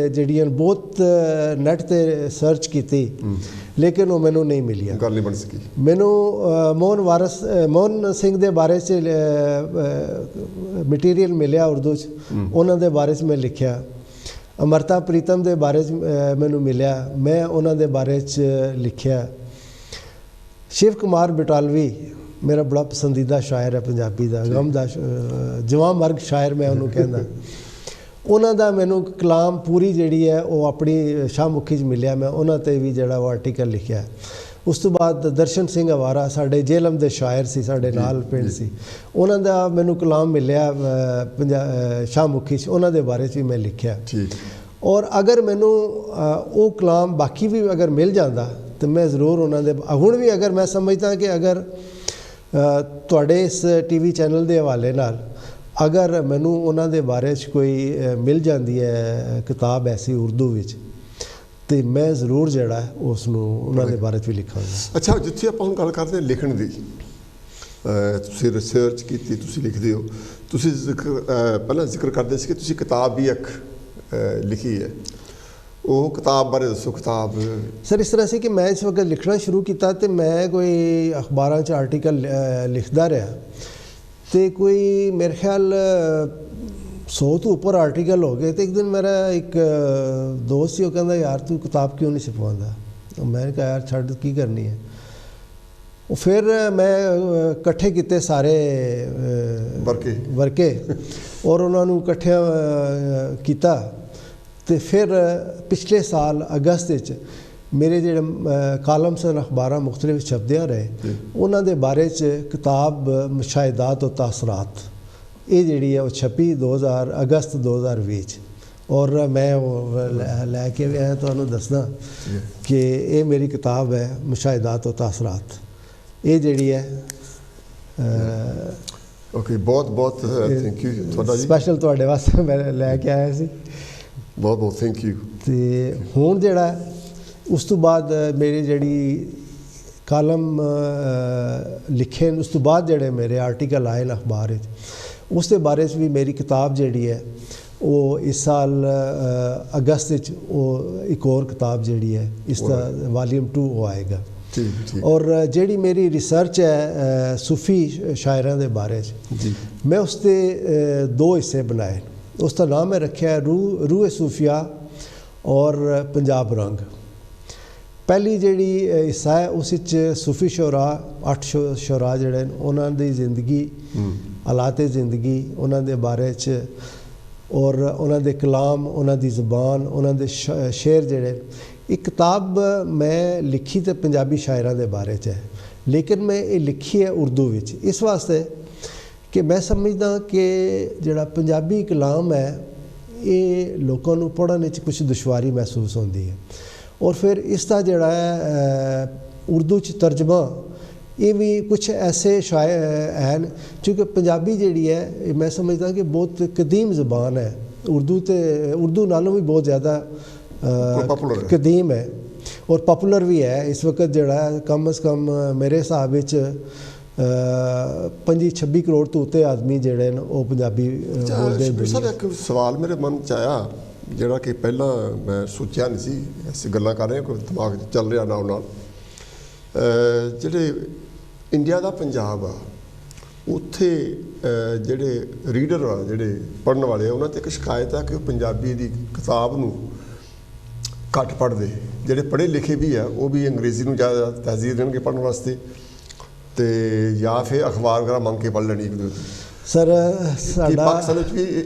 S2: ਜਿਹੜੀਆਂ ਬਹੁਤ ਨੈੱਟ 'ਤੇ ਸਰਚ ਕੀਤੀ, ਲੇਕਿਨ ਉਹ ਮੈਨੂੰ ਨਹੀਂ ਮਿਲੀਆਂ,
S1: ਗੱਲ ਨਹੀਂ ਬਣ ਸਕੀ।
S2: ਮੈਨੂੰ ਮੋਹਨ ਸਿੰਘ ਦੇ ਬਾਰੇ 'ਚ ਮਟੀਰੀਅਲ ਮਿਲਿਆ ਉਰਦੂ 'ਚ, ਉਹਨਾਂ ਦੇ ਬਾਰੇ 'ਚ ਮੈਂ ਲਿਖਿਆ। ਅਮਰਤਾ ਪ੍ਰੀਤਮ ਦੇ ਬਾਰੇ 'ਚ ਮੈਨੂੰ ਮਿਲਿਆ, ਮੈਂ ਉਹਨਾਂ ਦੇ ਬਾਰੇ 'ਚ ਲਿਖਿਆ। ਸ਼ਿਵ ਕੁਮਾਰ ਬਟਾਲਵੀ ਮੇਰਾ ਬੜਾ ਪਸੰਦੀਦਾ ਸ਼ਾਇਰ ਹੈ ਪੰਜਾਬੀ ਦਾ, ਗਮ ਦਾ ਜਵਾਂ ਮਰਗ ਸ਼ਾਇਰ ਮੈਂ ਉਹਨੂੰ ਕਹਿੰਦਾ। ਉਹਨਾਂ ਦਾ ਮੈਨੂੰ ਕਲਾਮ ਪੂਰੀ ਜਿਹੜੀ ਹੈ ਉਹ ਆਪਣੀ ਸ਼ਾਹਮੁਖੀ 'ਚ ਮਿਲਿਆ, ਮੈਂ ਉਹਨਾਂ 'ਤੇ ਵੀ ਜਿਹੜਾ ਉਹ ਆਰਟੀਕਲ ਲਿਖਿਆ। ਉਸ ਤੋਂ ਬਾਅਦ ਦਰਸ਼ਨ ਸਿੰਘ ਅਵਾਰਾ ਸਾਡੇ ਜੇਹਲਮ ਦੇ ਸ਼ਾਇਰ ਸੀ, ਸਾਡੇ ਨਾਲ ਪਿੰਡ ਸੀ, ਉਹਨਾਂ ਦਾ ਮੈਨੂੰ ਕਲਾਮ ਮਿਲਿਆ ਸ਼ਾਹਮੁਖੀ 'ਚ, ਉਹਨਾਂ ਦੇ ਬਾਰੇ 'ਚ ਵੀ ਮੈਂ ਲਿਖਿਆ। ਔਰ ਅਗਰ ਮੈਨੂੰ ਉਹ ਕਲਾਮ ਬਾਕੀ ਵੀ ਅਗਰ ਮਿਲ ਜਾਂਦਾ ਤਾਂ ਮੈਂ ਜ਼ਰੂਰ ਉਹਨਾਂ ਦੇ, ਹੁਣ ਵੀ ਅਗਰ ਮੈਂ ਸਮਝਦਾ ਕਿ ਅਗਰ ਤੁਹਾਡੇ ਇਸ TV ਚੈਨਲ ਦੇ ਹਵਾਲੇ ਨਾਲ ਅਗਰ ਮੈਨੂੰ ਉਹਨਾਂ ਦੇ ਬਾਰੇ 'ਚ ਕੋਈ ਮਿਲ ਜਾਂਦੀ ਹੈ ਕਿਤਾਬ ਐਸੀ ਉਰਦੂ ਵਿੱਚ, ਤੇ ਮੈਂ ਜ਼ਰੂਰ ਜਿਹੜਾ ਉਸ ਨੂੰ ਉਹਨਾਂ ਦੇ ਬਾਰੇ 'ਚ ਵੀ ਲਿਖਾਂਗਾ।
S1: ਅੱਛਾ, ਜਿੱਥੇ ਆਪਾਂ ਹੁਣ ਗੱਲ ਕਰਦੇ ਲਿਖਣ ਦੀ, ਤੁਸੀਂ ਰਿਸਰਚ ਕੀਤੀ, ਤੁਸੀਂ ਲਿਖਦੇ ਹੋ, ਤੁਸੀਂ ਪਹਿਲਾਂ ਜ਼ਿਕਰ ਕਰਦੇ ਸੀ ਕਿ ਤੁਸੀਂ ਕਿਤਾਬ ਵੀ ਇੱਕ ਲਿਖੀ ਹੈ, ਉਹ ਕਿਤਾਬ ਬਾਰੇ ਦੱਸੋ। ਕਿਤਾਬ
S2: ਸਰ ਇਸ ਤਰ੍ਹਾਂ ਸੀ ਕਿ ਮੈਂ ਇਸ ਵਕਤ ਲਿਖਣਾ ਸ਼ੁਰੂ ਕੀਤਾ, ਤੇ ਮੈਂ ਕੋਈ ਅਖਬਾਰਾਂ 'ਚ ਆਰਟੀਕਲ ਲਿਖਦਾ ਰਿਹਾ, ਤੇ ਕੋਈ ਮੇਰੇ ਖਿਆਲ 100 ਤੋਂ ਉੱਪਰ ਆਰਟੀਕਲ ਹੋ ਗਏ। ਤੇ ਇੱਕ ਦਿਨ ਮੇਰਾ ਇੱਕ ਦੋਸਤ ਸੀ, ਉਹ ਕਹਿੰਦਾ ਯਾਰ ਤੂੰ ਕਿਤਾਬ ਕਿਉਂ ਨਹੀਂ ਛਪਵਾਉਂਦਾ? ਮੈਂ ਕਿਹਾ ਯਾਰ ਛੱਡ, ਕੀ ਕਰਨੀ ਹੈ। ਉਹ ਫਿਰ ਮੈਂ ਇਕੱਠੇ ਕੀਤੇ ਸਾਰੇ ਵਰਕੇ ਔਰ ਉਹਨਾਂ ਨੂੰ ਇਕੱਠਿਆਂ ਕੀਤਾ, ਤੇ ਫਿਰ ਪਿਛਲੇ ਸਾਲ ਅਗਸਤ ਵਿੱਚ ਮੇਰੇ ਜਿਹੜੇ ਕਾਲਮ ਸਨ ਅਖਬਾਰਾਂ ਮੁਖਤਲਿਫ ਛਪਦਿਆਂ ਰਹੇ, ਉਹਨਾਂ ਦੇ ਬਾਰੇ 'ਚ ਕਿਤਾਬ ਮੁਸ਼ਾਹਿਦਾਤ ਔਰ ਤਾਸਰਾਤ, ਇਹ ਜਿਹੜੀ ਹੈ ਉਹ ਛਪੀ ਅਗਸਤ 2020 'ਚ। ਔਰ ਮੈਂ ਉਹ ਲੈ ਕੇ ਆਇਆ ਤੁਹਾਨੂੰ ਦੱਸਦਾ ਕਿ ਇਹ ਮੇਰੀ ਕਿਤਾਬ ਹੈ ਮੁਸ਼ਾਹਿਦਾਤ ਔਰ ਤਾਸਰਾਤ। ਇਹ ਜਿਹੜੀ ਹੈ
S1: ਓਕੇ, ਬਹੁਤ ਬਹੁਤ ਥੈਂਕ ਯੂ ਤੁਹਾਡਾ ਜੀ, ਸਪੈਸ਼ਲ
S2: ਤੁਹਾਡੇ ਵਾਸਤੇ ਮੈਂ ਲੈ ਕੇ ਆਇਆ ਸੀ,
S1: ਬਹੁਤ ਬਹੁਤ ਥੈਂਕ ਯੂ।
S2: ਤੇ ਹੁਣ ਜਿਹੜਾ ਉਸ ਤੋਂ ਬਾਅਦ ਮੇਰੀ ਜਿਹੜੀ ਕਾਲਮ ਲਿਖੇ, ਉਸ ਤੋਂ ਬਾਅਦ ਜਿਹੜੇ ਮੇਰੇ ਆਰਟੀਕਲ ਆਏ ਨੇ ਅਖਬਾਰ ਵਿੱਚ, ਉਸ ਦੇ ਬਾਰੇ 'ਚ ਵੀ ਮੇਰੀ ਕਿਤਾਬ ਜਿਹੜੀ ਹੈ ਉਹ ਇਸ ਸਾਲ ਅਗਸਤ ਵਿੱਚ ਉਹ ਇੱਕ ਹੋਰ ਕਿਤਾਬ ਜਿਹੜੀ ਹੈ ਇਸ ਦਾ ਵਾਲੀਅਮ 2 ਉਹ ਆਏਗਾ। ਔਰ ਜਿਹੜੀ ਮੇਰੀ ਰਿਸਰਚ ਹੈ ਸੂਫੀ ਸ਼ਾਇਰਾਂ ਦੇ ਬਾਰੇ 'ਚ, ਮੈਂ ਉਸ ਦੇ 2 ਹਿੱਸੇ ਬਣਾਏ। ਉਸ ਦਾ ਨਾਮ ਮੈਂ ਰੱਖਿਆ ਰੂਹ ਸੂਫੀਆ ਔਰ ਪੰਜਾਬ ਰੰਗ। ਪਹਿਲੀ ਜਿਹੜੀ ਹਿੱਸਾ ਹੈ ਉਸ ਵਿੱਚ ਸੂਫੀ ਸ਼ੁਰਾ 8 ਸ਼ੁਰਾ ਜਿਹੜੇ ਨੇ ਉਹਨਾਂ ਦੀ ਜ਼ਿੰਦਗੀ, ਹਾਲਾਤ ਜ਼ਿੰਦਗੀ, ਉਹਨਾਂ ਦੇ ਬਾਰੇ 'ਚ, ਔਰ ਉਹਨਾਂ ਦੇ ਕਲਾਮ, ਉਹਨਾਂ ਦੀ ਜ਼ੁਬਾਨ, ਉਹਨਾਂ ਦੇ ਸ਼ੇਰ ਜਿਹੜੇ। ਇੱਕ ਕਿਤਾਬ ਮੈਂ ਲਿਖੀ ਤਾਂ ਪੰਜਾਬੀ ਸ਼ਾਇਰਾਂ ਦੇ ਬਾਰੇ 'ਚ ਹੈ, ਲੇਕਿਨ ਮੈਂ ਇਹ ਲਿਖੀ ਹੈ ਉਰਦੂ ਵਿੱਚ, ਇਸ ਵਾਸਤੇ ਕਿ ਮੈਂ ਸਮਝਦਾ ਕਿ ਜਿਹੜਾ ਪੰਜਾਬੀ ਕਲਾਮ ਹੈ ਇਹ ਲੋਕਾਂ ਨੂੰ ਪੜ੍ਹਨ ਵਿੱਚ ਕੁਝ ਦੁਸ਼ਵਾਰੀ ਮਹਿਸੂਸ ਹੁੰਦੀ ਹੈ। ਔਰ ਫਿਰ ਇਸ ਦਾ ਜਿਹੜਾ ਹੈ ਉਰਦੂ 'ਚ ਤਰਜਮਾ, ਇਹ ਵੀ ਕੁਝ ਐਸੇ ਸ਼ਾਇਰ ਹਨ, ਕਿਉਂਕਿ ਪੰਜਾਬੀ ਜਿਹੜੀ ਹੈ ਮੈਂ ਸਮਝਦਾ ਕਿ ਬਹੁਤ ਕਦੀਮ ਜ਼ਬਾਨ ਹੈ, ਉਰਦੂ ਨਾਲੋਂ ਵੀ ਬਹੁਤ ਜ਼ਿਆਦਾ ਕਦੀਮ ਹੈ ਔਰ ਪਪੂਲਰ ਵੀ ਹੈ। ਇਸ ਵਕਤ ਜਿਹੜਾ ਕਮ ਅਜ਼ ਕਮ ਮੇਰੇ ਹਿਸਾਬ ਵਿੱਚ 25-26 ਕਰੋੜ ਤੋਂ ਉੱਤੇ ਆਦਮੀ ਜਿਹੜੇ ਨੇ ਉਹ ਪੰਜਾਬੀ ਬੋਲਦੇ ਨੇ।
S1: ਸਰ ਇੱਕ ਸਵਾਲ ਮੇਰੇ ਮਨ 'ਚ ਆਇਆ ਜਿਹੜਾ ਕਿ ਪਹਿਲਾਂ ਮੈਂ ਸੋਚਿਆ ਨਹੀਂ ਸੀ, ਅਸੀਂ ਗੱਲਾਂ ਕਰ ਰਹੇ ਹਾਂ ਕੋਈ ਦਿਮਾਗ 'ਚ ਚੱਲ ਰਿਹਾ ਨਾਲ ਜਿਹੜੇ ਇੰਡੀਆ ਦਾ ਪੰਜਾਬ ਆ, ਉੱਥੇ ਜਿਹੜੇ ਰੀਡਰ ਆ, ਜਿਹੜੇ ਪੜ੍ਹਨ ਵਾਲੇ ਆ, ਉਹਨਾਂ 'ਤੇ ਇੱਕ ਸ਼ਿਕਾਇਤ ਆ ਕਿ ਉਹ ਪੰਜਾਬੀ ਦੀ ਕਿਤਾਬ ਨੂੰ ਘੱਟ ਪੜ੍ਹਦੇ। ਜਿਹੜੇ ਪੜ੍ਹੇ ਲਿਖੇ ਵੀ ਆ ਉਹ ਵੀ ਅੰਗਰੇਜ਼ੀ ਨੂੰ ਜ਼ਿਆਦਾ ਤਰਜੀਹ ਦੇਣਗੇ ਪੜ੍ਹਨ ਵਾਸਤੇ, ਤੇ ਜਾਂ ਫਿਰ ਅਖਬਾਰ ਵਗੈਰਾ ਮੰਗ ਕੇ ਪੜ੍ਹ ਲੈਣੀ ਇੱਕ ਦੂਜੇ।
S2: ਸਰ ਸਾਡਾ
S1: ਪਾਕਿਸਤਾਨ ਵਿੱਚ ਵੀ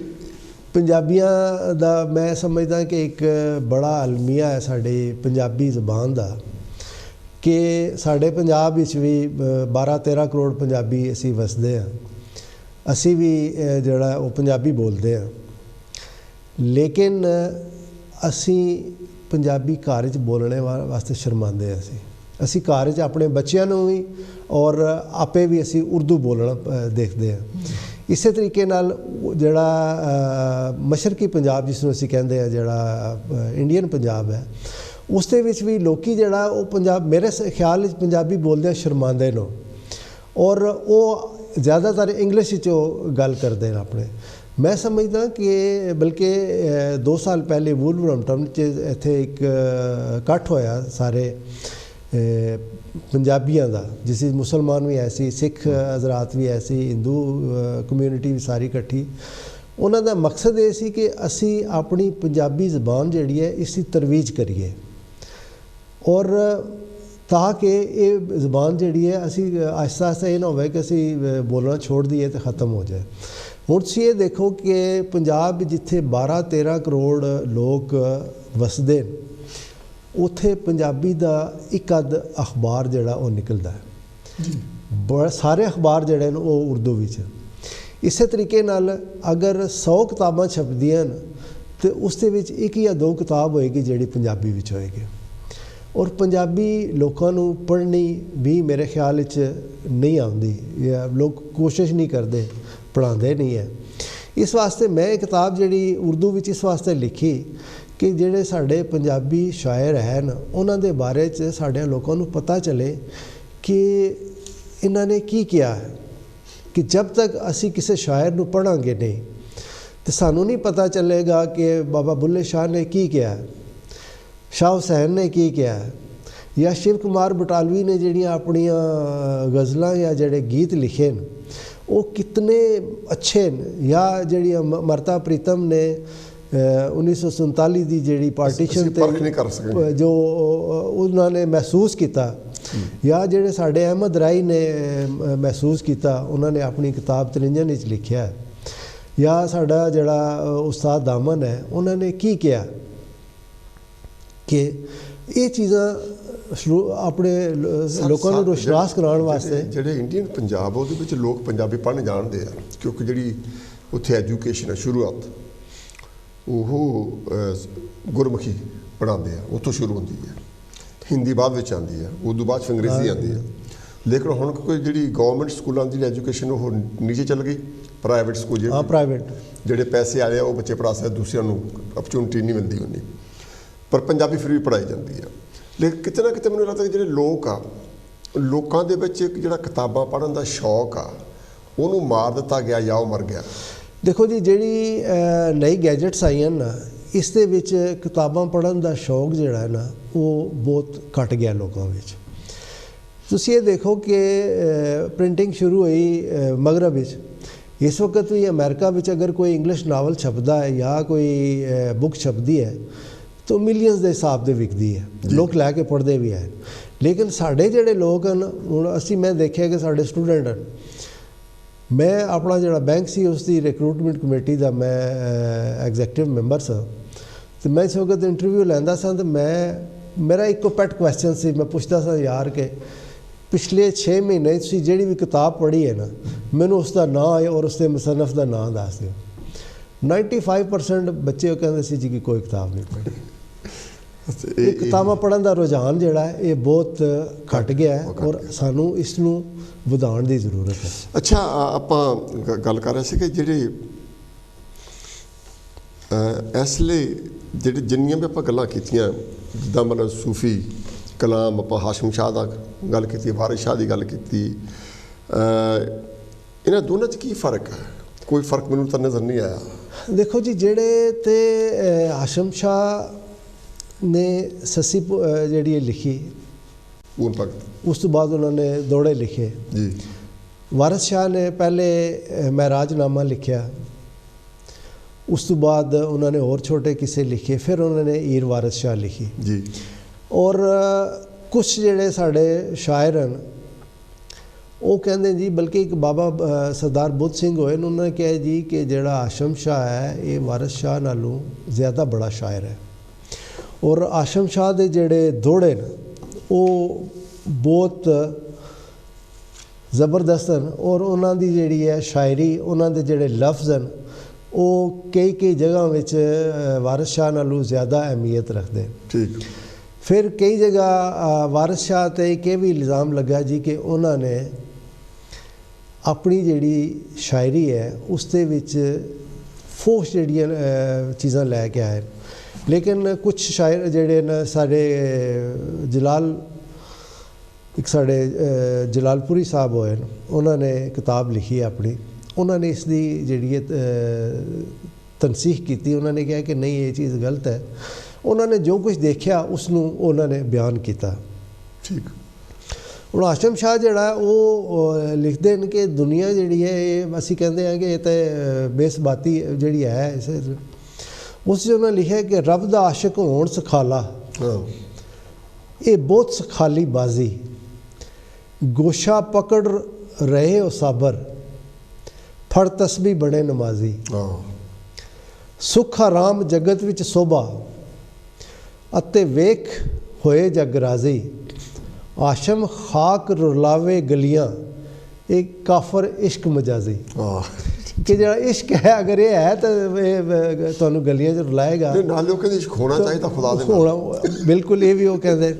S2: ਪੰਜਾਬੀਆਂ ਦਾ ਮੈਂ ਸਮਝਦਾ ਕਿ ਇੱਕ ਬੜਾ ਅਲਮੀਆ ਹੈ ਸਾਡੀ ਪੰਜਾਬੀ ਜ਼ਬਾਨ ਦਾ, ਕਿ ਸਾਡੇ ਪੰਜਾਬ ਵਿੱਚ ਵੀ 12-13 ਕਰੋੜ ਪੰਜਾਬੀ ਅਸੀਂ ਵਸਦੇ ਹਾਂ, ਅਸੀਂ ਵੀ ਜਿਹੜਾ ਉਹ ਪੰਜਾਬੀ ਬੋਲਦੇ ਹਾਂ, ਲੇਕਿਨ ਅਸੀਂ ਪੰਜਾਬੀ ਘਰ 'ਚ ਬੋਲਣੇ ਵਾਸਤੇ ਸ਼ਰਮਾਉਂਦੇ ਹਾਂ। ਅਸੀਂ ਘਰ 'ਚ ਆਪਣੇ ਬੱਚਿਆਂ ਨੂੰ ਵੀ ਔਰ ਆਪੇ ਵੀ ਅਸੀਂ ਉਰਦੂ ਬੋਲਣਾ ਦੇਖਦੇ ਹਾਂ। ਇਸੇ ਤਰੀਕੇ ਨਾਲ ਜਿਹੜਾ ਮਸ਼ਰਕੀ ਪੰਜਾਬ ਜਿਸ ਨੂੰ ਅਸੀਂ ਕਹਿੰਦੇ ਹਾਂ, ਜਿਹੜਾ ਇੰਡੀਅਨ ਪੰਜਾਬ ਹੈ, ਉਸ ਦੇ ਵਿੱਚ ਵੀ ਲੋਕੀ ਜਿਹੜਾ ਉਹ ਮੇਰੇ ਖਿਆਲ ਵਿੱਚ ਪੰਜਾਬੀ ਬੋਲਦਿਆਂ ਸ਼ਰਮਾਉਂਦੇ ਨੇ, ਔਰ ਉਹ ਜ਼ਿਆਦਾਤਰ ਇੰਗਲਿਸ਼ ਵਿੱਚ ਉਹ ਗੱਲ ਕਰਦੇ ਨੇ ਆਪਣੇ। ਮੈਂ ਸਮਝਦਾ ਕਿ ਬਲਕਿ 2 ਸਾਲ ਪਹਿਲੇ ਵੂਲਵਰਹੈਂਪਟਨ 'ਚ ਇੱਥੇ ਇੱਕ ਇਕੱਠ ਹੋਇਆ ਸਾਰੇ ਪੰਜਾਬੀਆਂ ਦਾ, ਜਿਸ ਵਿੱਚ ਮੁਸਲਮਾਨ ਵੀ ਐਸੀ, ਸਿੱਖ ਹਜ਼ਰਾਤ ਵੀ ਐਸੀ, ਹਿੰਦੂ ਕਮਿਊਨਿਟੀ ਵੀ ਸਾਰੀ ਇਕੱਠੀ। ਉਹਨਾਂ ਦਾ ਮਕਸਦ ਇਹ ਸੀ ਕਿ ਅਸੀਂ ਆਪਣੀ ਪੰਜਾਬੀ ਜ਼ਬਾਨ ਜਿਹੜੀ ਹੈ ਇਸ ਦੀ ਤਰਵੀਜ ਕਰੀਏ, ਔਰ ਤਾਂ ਕਿ ਇਹ ਜ਼ਬਾਨ ਜਿਹੜੀ ਹੈ ਅਸੀਂ ਆਹਿਸਤਾ ਆਹਿਸਤਾ ਇਹ ਨਾ ਹੋਵੇ ਕਿ ਅਸੀਂ ਬੋਲਣਾ ਛੋੜ ਦਈਏ ਅਤੇ ਖ਼ਤਮ ਹੋ ਜਾਏ। ਹੁਣ ਤੁਸੀਂ ਇਹ ਦੇਖੋ ਕਿ ਪੰਜਾਬ ਜਿੱਥੇ 12-13 ਕਰੋੜ ਲੋਕ ਵਸਦੇ, ਉੱਥੇ ਪੰਜਾਬੀ ਦਾ ਇੱਕ ਅੱਧ ਅਖਬਾਰ ਜਿਹੜਾ ਉਹ ਨਿਕਲਦਾ ਹੈ। ਸਾਰੇ ਅਖਬਾਰ ਜਿਹੜੇ ਨੇ ਉਹ ਉਰਦੂ ਵਿੱਚ। ਇਸੇ ਤਰੀਕੇ ਨਾਲ ਅਗਰ 100 ਕਿਤਾਬਾਂ ਛਪਦੀਆਂ ਨੇ ਤਾਂ ਉਸ ਦੇ ਵਿੱਚ 1 ਜਾਂ 2 ਕਿਤਾਬ ਹੋਏਗੀ ਜਿਹੜੀ ਪੰਜਾਬੀ ਵਿੱਚ ਹੋਏਗੀ, ਔਰ ਪੰਜਾਬੀ ਲੋਕਾਂ ਨੂੰ ਪੜ੍ਹਨੀ ਵੀ ਮੇਰੇ ਖਿਆਲ ਵਿੱਚ ਨਹੀਂ ਆਉਂਦੀ, ਜਾਂ ਲੋਕ ਕੋਸ਼ਿਸ਼ ਨਹੀਂ ਕਰਦੇ, ਪੜ੍ਹਾਉਂਦੇ ਨਹੀਂ ਹੈ। ਇਸ ਵਾਸਤੇ ਮੈਂ ਇਹ ਕਿਤਾਬ ਜਿਹੜੀ ਉਰਦੂ ਵਿੱਚ ਇਸ ਵਾਸਤੇ ਲਿਖੀ ਕਿ ਜਿਹੜੇ ਸਾਡੇ ਪੰਜਾਬੀ ਸ਼ਾਇਰ ਹਨ ਉਹਨਾਂ ਦੇ ਬਾਰੇ 'ਚ ਸਾਡੇ ਲੋਕਾਂ ਨੂੰ ਪਤਾ ਚੱਲੇ ਕਿ ਇਹਨਾਂ ਨੇ ਕੀ ਕਿਹਾ ਹੈ। ਕਿ ਜਦ ਤੱਕ ਅਸੀਂ ਕਿਸੇ ਸ਼ਾਇਰ ਨੂੰ ਪੜ੍ਹਾਂਗੇ ਨਹੀਂ ਤਾਂ ਸਾਨੂੰ ਨਹੀਂ ਪਤਾ ਚੱਲੇਗਾ ਕਿ ਬਾਬਾ ਬੁੱਲੇ ਸ਼ਾਹ ਨੇ ਕੀ ਕਿਹਾ, ਸ਼ਾਹ ਹੁਸੈਨ ਨੇ ਕੀ ਕਿਹਾ, ਜਾਂ ਸ਼ਿਵ ਕੁਮਾਰ ਬਟਾਲਵੀ ਨੇ ਜਿਹੜੀਆਂ ਆਪਣੀਆਂ ਗਜ਼ਲਾਂ ਜਾਂ ਜਿਹੜੇ ਗੀਤ ਲਿਖੇ ਨੇ ਉਹ ਕਿਤਨੇ ਅੱਛੇ ਨੇ, ਜਾਂ ਜਿਹੜੀਆਂ ਮਰਤਾ ਪ੍ਰੀਤਮ ਨੇ 1947 ਦੀ ਜਿਹੜੀ ਪਾਰਟੀਸ਼ਨ ਤੇ ਜੋ ਉਹਨਾਂ ਨੇ ਮਹਿਸੂਸ ਕੀਤਾ, ਜਾਂ ਜਿਹੜੇ ਸਾਡੇ ਅਹਿਮਦ ਰਾਈ ਨੇ ਮਹਿਸੂਸ ਕੀਤਾ, ਉਹਨਾਂ ਨੇ ਆਪਣੀ ਕਿਤਾਬ ਤਰਿੰਜਨ ਵਿੱਚ ਲਿਖਿਆ, ਜਾਂ ਸਾਡਾ ਜਿਹੜਾ ਉਸਤਾਦ ਦਾਮਨ ਹੈ ਉਹਨਾਂ ਨੇ ਕੀ ਕਿਹਾ, ਕਿ ਇਹ ਚੀਜ਼ਾਂ ਆਪਣੇ ਲੋਕਾਂ ਨੂੰ ਰੋਸ਼ਨਾਸ ਕਰਾਉਣ ਵਾਸਤੇ
S1: ਜਿਹੜੇ ਇੰਡੀਅਨ ਪੰਜਾਬ ਉਹਦੇ ਵਿੱਚ ਲੋਕ ਪੰਜਾਬੀ ਪੜ੍ਹਨ ਜਾਣਦੇ ਆ, ਕਿਉਂਕਿ ਜਿਹੜੀ ਉੱਥੇ ਐਜੂਕੇਸ਼ਨ ਹੈ ਸ਼ੁਰੂਆਤ ਉਹ ਗੁਰਮੁਖੀ ਪੜ੍ਹਾਉਂਦੇ ਆ, ਉੱਥੋਂ ਸ਼ੁਰੂ ਹੁੰਦੀ ਹੈ। ਹਿੰਦੀ ਬਾਅਦ ਵਿੱਚ ਆਉਂਦੀ ਹੈ, ਉਦੋਂ ਬਾਅਦ 'ਚ ਅੰਗਰੇਜ਼ੀ ਆਉਂਦੀ ਹੈ। ਲੇਕਿਨ ਹੁਣ ਕੋਈ ਜਿਹੜੀ ਗੌਰਮੈਂਟ ਸਕੂਲਾਂ ਦੀ ਐਜੂਕੇਸ਼ਨ ਉਹ ਨੀਚੇ ਚੱਲ ਗਈ, ਪ੍ਰਾਈਵੇਟ ਸਕੂਲ ਜਿਹੜੇ ਪੈਸੇ ਵਾਲੇ ਆ ਉਹ ਬੱਚੇ ਪੜ੍ਹਾ ਸਕਦੇ, ਦੂਸਰਿਆਂ ਨੂੰ ਅਪਰਚੂਨਿਟੀ ਨਹੀਂ ਮਿਲਦੀ ਉਨੀ, ਪਰ ਪੰਜਾਬੀ ਫਿਰ ਵੀ ਪੜ੍ਹਾਈ ਜਾਂਦੀ ਆ। ਲੇਕਿਨ ਕਿਤੇ ਨਾ ਕਿਤੇ ਮੈਨੂੰ ਲੱਗਦਾ ਕਿ ਜਿਹੜੇ ਲੋਕ ਆ, ਲੋਕਾਂ ਦੇ ਵਿੱਚ ਇੱਕ ਜਿਹੜਾ ਕਿਤਾਬਾਂ ਪੜ੍ਹਨ ਦਾ ਸ਼ੌਕ ਆ ਉਹਨੂੰ ਮਾਰ ਦਿੱਤਾ ਗਿਆ ਜਾਂ ਉਹ ਮਰ ਗਿਆ।
S2: ਦੇਖੋ ਜੀ, ਜਿਹੜੀ ਨਈ ਗੈਜਟਸ ਆਈਆਂ ਨਾ, ਇਸ ਦੇ ਵਿੱਚ ਕਿਤਾਬਾਂ ਪੜ੍ਹਨ ਦਾ ਸ਼ੌਕ ਜਿਹੜਾ ਹੈ ਨਾ ਉਹ ਬਹੁਤ ਘੱਟ ਗਿਆ ਲੋਕਾਂ ਵਿੱਚ। ਤੁਸੀਂ ਇਹ ਦੇਖੋ ਕਿ ਪ੍ਰਿੰਟਿੰਗ ਸ਼ੁਰੂ ਹੋਈ ਮਗਰਬ ਵਿੱਚ। ਇਸ ਵਕਤ ਵੀ ਅਮਰੀਕਾ ਵਿੱਚ ਅਗਰ ਕੋਈ ਇੰਗਲਿਸ਼ ਨਾਵਲ ਛਪਦਾ ਹੈ ਜਾਂ ਕੋਈ ਬੁੱਕ ਛਪਦੀ ਹੈ ਤਾਂ ਮਿਲੀਅਨਸ ਦੇ ਹਿਸਾਬ ਦੇ ਵਿਕਦੀ ਹੈ, ਲੋਕ ਲੈ ਕੇ ਪੜ੍ਹਦੇ ਵੀ ਹੈ। ਲੇਕਿਨ ਸਾਡੇ ਜਿਹੜੇ ਲੋਕ ਹਨ, ਹੁਣ ਮੈਂ ਦੇਖਿਆ ਕਿ ਸਾਡੇ ਸਟੂਡੈਂਟ ਹਨ, ਮੈਂ ਆਪਣਾ ਜਿਹੜਾ ਬੈਂਕ ਸੀ ਉਸ ਦੀ ਰਿਕਰੂਟਮੈਂਟ ਕਮੇਟੀ ਦਾ ਮੈਂ ਐਗਜ਼ੈਕਟਿਵ ਮੈਂਬਰ ਸਾਂ, ਅਤੇ ਮੈਂ ਇਸ ਵਕਤ ਇੰਟਰਵਿਊ ਲੈਂਦਾ ਸਾਂ ਤਾਂ ਮੇਰਾ ਇੱਕੋ ਪੈਟ ਕੁਐਸਚਨ ਸੀ, ਮੈਂ ਪੁੱਛਦਾ ਸਾਂ ਯਾਰ ਕਿ ਪਿਛਲੇ 6 ਮਹੀਨੇ ਤੁਸੀਂ ਜਿਹੜੀ ਵੀ ਕਿਤਾਬ ਪੜ੍ਹੀ ਹੈ ਨਾ, ਮੈਨੂੰ ਉਸ ਦਾ ਨਾਂ ਔਰ ਉਸ ਦੇ ਮੁਸੰਨਫ ਦਾ ਨਾਂ ਦੱਸ ਦਿਓ। 95% ਬੱਚੇ ਉਹ ਕਹਿੰਦੇ ਸੀ ਜੀ ਕਿ ਕੋਈ ਕਿਤਾਬ ਨਹੀਂ ਪੜ੍ਹੀ। ਇਹ ਕਿਤਾਬਾਂ ਪੜ੍ਹਨ ਦਾ ਰੁਝਾਨ ਜਿਹੜਾ ਹੈ ਇਹ ਬਹੁਤ ਘੱਟ ਗਿਆ ਹੈ, ਔਰ ਸਾਨੂੰ ਇਸ ਨੂੰ ਵਧਾਉਣ ਦੀ ਜ਼ਰੂਰਤ ਹੈ।
S1: ਅੱਛਾ, ਆਪਾਂ ਗੱਲ ਕਰ ਰਹੇ ਸੀ ਕਿ ਜਿਹੜੇ ਇਸ ਲਈ ਜਿਹੜੇ ਜਿੰਨੀਆਂ ਵੀ ਆਪਾਂ ਗੱਲਾਂ ਕੀਤੀਆਂ, ਜਿੱਦਾਂ ਮਤਲਬ ਸੂਫੀ ਕਲਾਮ, ਆਪਾਂ ਹਾਸ਼ਮ ਸ਼ਾਹ ਦਾ ਗੱਲ ਕੀਤੀ, ਵਾਰਿਸ ਸ਼ਾਹ ਦੀ ਗੱਲ ਕੀਤੀ, ਇਹਨਾਂ ਦੋਨਾਂ 'ਚ ਕੀ ਫ਼ਰਕ ਹੈ? ਕੋਈ ਫ਼ਰਕ ਮੈਨੂੰ ਤਾਂ ਨਜ਼ਰ ਨਹੀਂ ਆਇਆ।
S2: ਦੇਖੋ ਜੀ, ਜਿਹੜੇ ਤੇ ਹਾਸ਼ਮ ਸ਼ਾਹ ਨੇ ਸੱਸੀ ਜਿਹੜੀ ਲਿਖੀ, ਉਸ ਤੋਂ ਬਾਅਦ ਉਹਨਾਂ ਨੇ ਦੋੜੇ ਲਿਖੇ ਜੀ, ਵਾਰਿਸ ਸ਼ਾਹ ਨੇ ਪਹਿਲੇ ਮਹਿਰਾਜਨਾਮਾ ਲਿਖਿਆ, ਉਸ ਤੋਂ ਬਾਅਦ ਉਹਨਾਂ ਨੇ ਹੋਰ ਛੋਟੇ ਕਿੱਸੇ ਲਿਖੇ, ਫਿਰ ਉਹਨਾਂ ਨੇ ਈਰ ਵਾਰਿਸ ਸ਼ਾਹ ਲਿਖੀ
S1: ਜੀ।
S2: ਔਰ ਕੁਛ ਜਿਹੜੇ ਸਾਡੇ ਸ਼ਾਇਰ ਹਨ ਉਹ ਕਹਿੰਦੇ ਜੀ, ਬਲਕਿ ਇੱਕ ਬਾਬਾ ਸਰਦਾਰ ਬੁੱਧ ਸਿੰਘ ਹੋਏ ਨੇ, ਉਹਨਾਂ ਨੇ ਕਿਹਾ ਜੀ ਕਿ ਜਿਹੜਾ ਆਸ਼ਮ ਸ਼ਾਹ ਹੈ ਇਹ ਵਾਰਿਸ ਸ਼ਾਹ ਨਾਲੋਂ ਜ਼ਿਆਦਾ ਬੜਾ ਸ਼ਾਇਰ ਹੈ। ਔਰ ਆਸ਼ਮ ਸ਼ਾਹ ਦੇ ਜਿਹੜੇ ਦੋੜੇ ਨੇ ਉਹ ਬਹੁਤ ਜ਼ਬਰਦਸਤ ਹਨ, ਔਰ ਉਹਨਾਂ ਦੀ ਜਿਹੜੀ ਹੈ ਸ਼ਾਇਰੀ, ਉਹਨਾਂ ਦੇ ਜਿਹੜੇ ਲਫ਼ਜ਼ ਹਨ ਉਹ ਕਈ ਜਗ੍ਹਾ ਵਿੱਚ ਵਾਰਿਸ ਸ਼ਾਹ ਨਾਲੋਂ ਜ਼ਿਆਦਾ ਅਹਿਮੀਅਤ ਰੱਖਦੇ।
S1: ਠੀਕ।
S2: ਫਿਰ ਕਈ ਜਗ੍ਹਾ ਵਾਰਿਸ ਸ਼ਾਹ 'ਤੇ ਇੱਕ ਇਹ ਵੀ ਇਲਜ਼ਾਮ ਲੱਗਾ ਜੀ ਕਿ ਉਹਨਾਂ ਨੇ ਆਪਣੀ ਜਿਹੜੀ ਸ਼ਾਇਰੀ ਹੈ ਉਸ ਦੇ ਵਿੱਚ ਫੋਸ਼ ਜਿਹੜੀਆਂ ਚੀਜ਼ਾਂ ਲੈ ਕੇ ਆਏ। ਲੇਕਿਨ ਕੁਛ ਸ਼ਾਇਰ ਜਿਹੜੇ ਨੇ ਸਾਡੇ ਇੱਕ ਸਾਡੇ ਜਲਾਲਪੁਰੀ ਸਾਹਿਬ ਹੋਏ ਨੇ, ਉਹਨਾਂ ਨੇ ਕਿਤਾਬ ਲਿਖੀ ਹੈ ਆਪਣੀ, ਉਹਨਾਂ ਨੇ ਇਸ ਦੀ ਜਿਹੜੀ ਹੈ ਤਨਸੀਹ ਕੀਤੀ। ਉਹਨਾਂ ਨੇ ਕਿਹਾ ਕਿ ਨਹੀਂ, ਇਹ ਚੀਜ਼ ਗਲਤ ਹੈ। ਉਹਨਾਂ ਨੇ ਜੋ ਕੁਝ ਦੇਖਿਆ ਉਸ ਨੂੰ ਉਹਨਾਂ ਨੇ ਬਿਆਨ ਕੀਤਾ।
S1: ਠੀਕ।
S2: ਹੁਣ ਆਸ਼ਮ ਸ਼ਾਹ ਜਿਹੜਾ ਉਹ ਲਿਖਦੇ ਨੇ ਕਿ ਦੁਨੀਆ ਜਿਹੜੀ ਹੈ ਇਹ ਅਸੀਂ ਕਹਿੰਦੇ ਹਾਂ ਕਿ ਇਹ ਤਾਂ ਬੇਸਬਾਤੀ ਜਿਹੜੀ ਹੈ, ਉਸ 'ਚ ਉਹਨਾਂ ਲਿਖਿਆ ਕਿ ਰੱਬ ਦਾ ਆਸ਼ਿਕ ਹੋਣ ਸਖਾਲਾ, ਇਹ ਬਹੁਤ ਸਖਾਲੀ ਬਾਜ਼ੀ, ਗੋਸ਼ਾ ਪਕੜ ਰਹੇ ਹੋ ਸਾਬਰ, ਫੜ ਤਸਬੀਹ ਬਣੇ ਨਮਾਜ਼ੀ, ਸੁੱਖ ਆਰਾਮ ਜਗਤ ਵਿੱਚ ਸੋਭਾ, ਅਤੇ ਵੇਖ ਹੋਏ ਜਗ ਰਾਜ਼ੀ, ਆਸ਼ਮ ਖਾਕ ਰੁਲਾਵੇ ਗਲੀਆਂ, ਇਹ ਕਾਫਰ ਇਸ਼ਕ ਮਜਾਜ਼ੀ। ਕਿ ਜਿਹੜਾ ਇਸ਼ਕ ਹੈ ਅਗਰ ਇਹ ਹੈ ਤਾਂ ਇਹ ਤੁਹਾਨੂੰ ਗਲੀਆਂ 'ਚ ਰੁਲਾਏਗਾ।
S1: ਨਾਲੇ ਉਹ ਕਹਿੰਦੇ ਇਸ਼ਕ ਹੋਣਾ ਚਾਹੀਦਾ ਖੁਦਾ ਦੇ
S2: ਨਾਲ। ਬਿਲਕੁਲ, ਇਹ ਵੀ ਉਹ ਕਹਿੰਦੇ।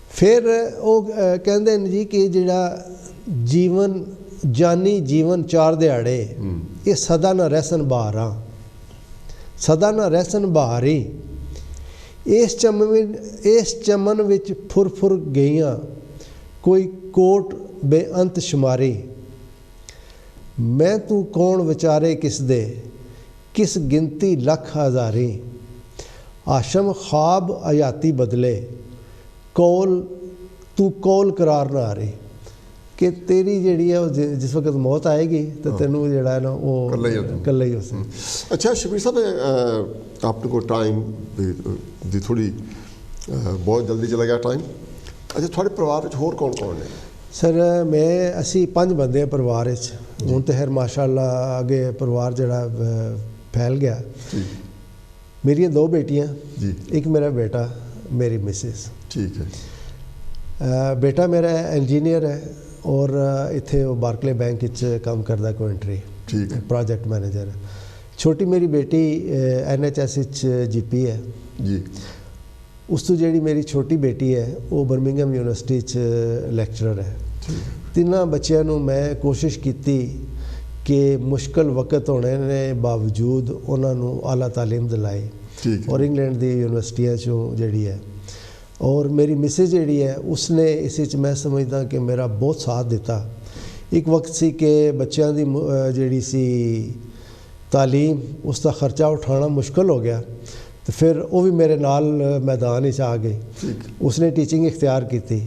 S2: ਫਿਰ ਉਹ ਕਹਿੰਦੇ ਨੇ ਜੀ ਕਿ ਜਿਹੜਾ ਜੀਵਨ ਜਾਨੀ ਜੀਵਨ ਚਾਰ ਦਿਹਾੜੇ, ਇਹ ਸਦਾ ਨਾ ਰਹਿਸਨ ਬਹਾਰਾਂ, ਸਦਾ ਨਾ ਰਹਿਸਨ ਬਹਾਰੀ, ਇਸ ਚਮਨ ਵਿੱਚ ਫੁਰ ਫੁਰ ਗਈਆਂ, ਕੋਈ ਕੋਟ ਬੇਅੰਤ ਸ਼ੁਮਾਰੀ, ਮੈਂ ਤੂੰ ਕੌਣ ਵਿਚਾਰੇ ਕਿਸ ਦੇ, ਕਿਸ ਗਿਣਤੀ ਲੱਖ ਹਜ਼ਾਰੀ, ਆਸ਼ਮ ख्वाब हयाती बदले, कौल तू कौल करार ना आ रही, कि तेरी जी है जिस वक्त मौत आएगी तो तेनू जड़ा है ना वो कल्ला ही हो।
S1: अच्छा शबीर साहब, आपने को टाइम दी थोड़ी बहुत जल्दी चला गया टाइम। अच्छा, थोड़े परिवार होर कौन कौन ने?
S2: सर मैं असी 5 बंदे हैं परिवार हूँ तो खैर माशाअल्लाह आगे परिवार जड़ा फैल गया। मेरी 2 बेटियाँ जी, एक मेरा बेटा, मेरी मिसेस। ठीक है। बेटा मेरा इंजीनियर है और इत्थे वो बार्कले बैंक काम करता कोवेंट्री। ठीक है। प्रोजेक्ट मैनेजर है। छोटी मेरी बेटी NHS GP है जी। उस तो जी मेरी छोटी बेटी है वो बर्मिंघम यूनिवर्सिटी लैक्चरर है। तिना बच्चों मैं कोशिश की कि मुश्किल वक्त होने ने बावजूद उन्होंने आला तालीम दिलाई और इंग्लैंड की यूनिवर्सिटियां चों जी है। और मेरी मिसेज जी है उसने इस मैं समझदा कि मेरा बहुत साथ दिता। एक वक्त सी कि बच्चों की जी सी तालीम उसका खर्चा उठाना मुश्किल हो गया तो फिर वो भी मेरे नाल मैदान आ गई। उसने टीचिंग इख्तियार की थी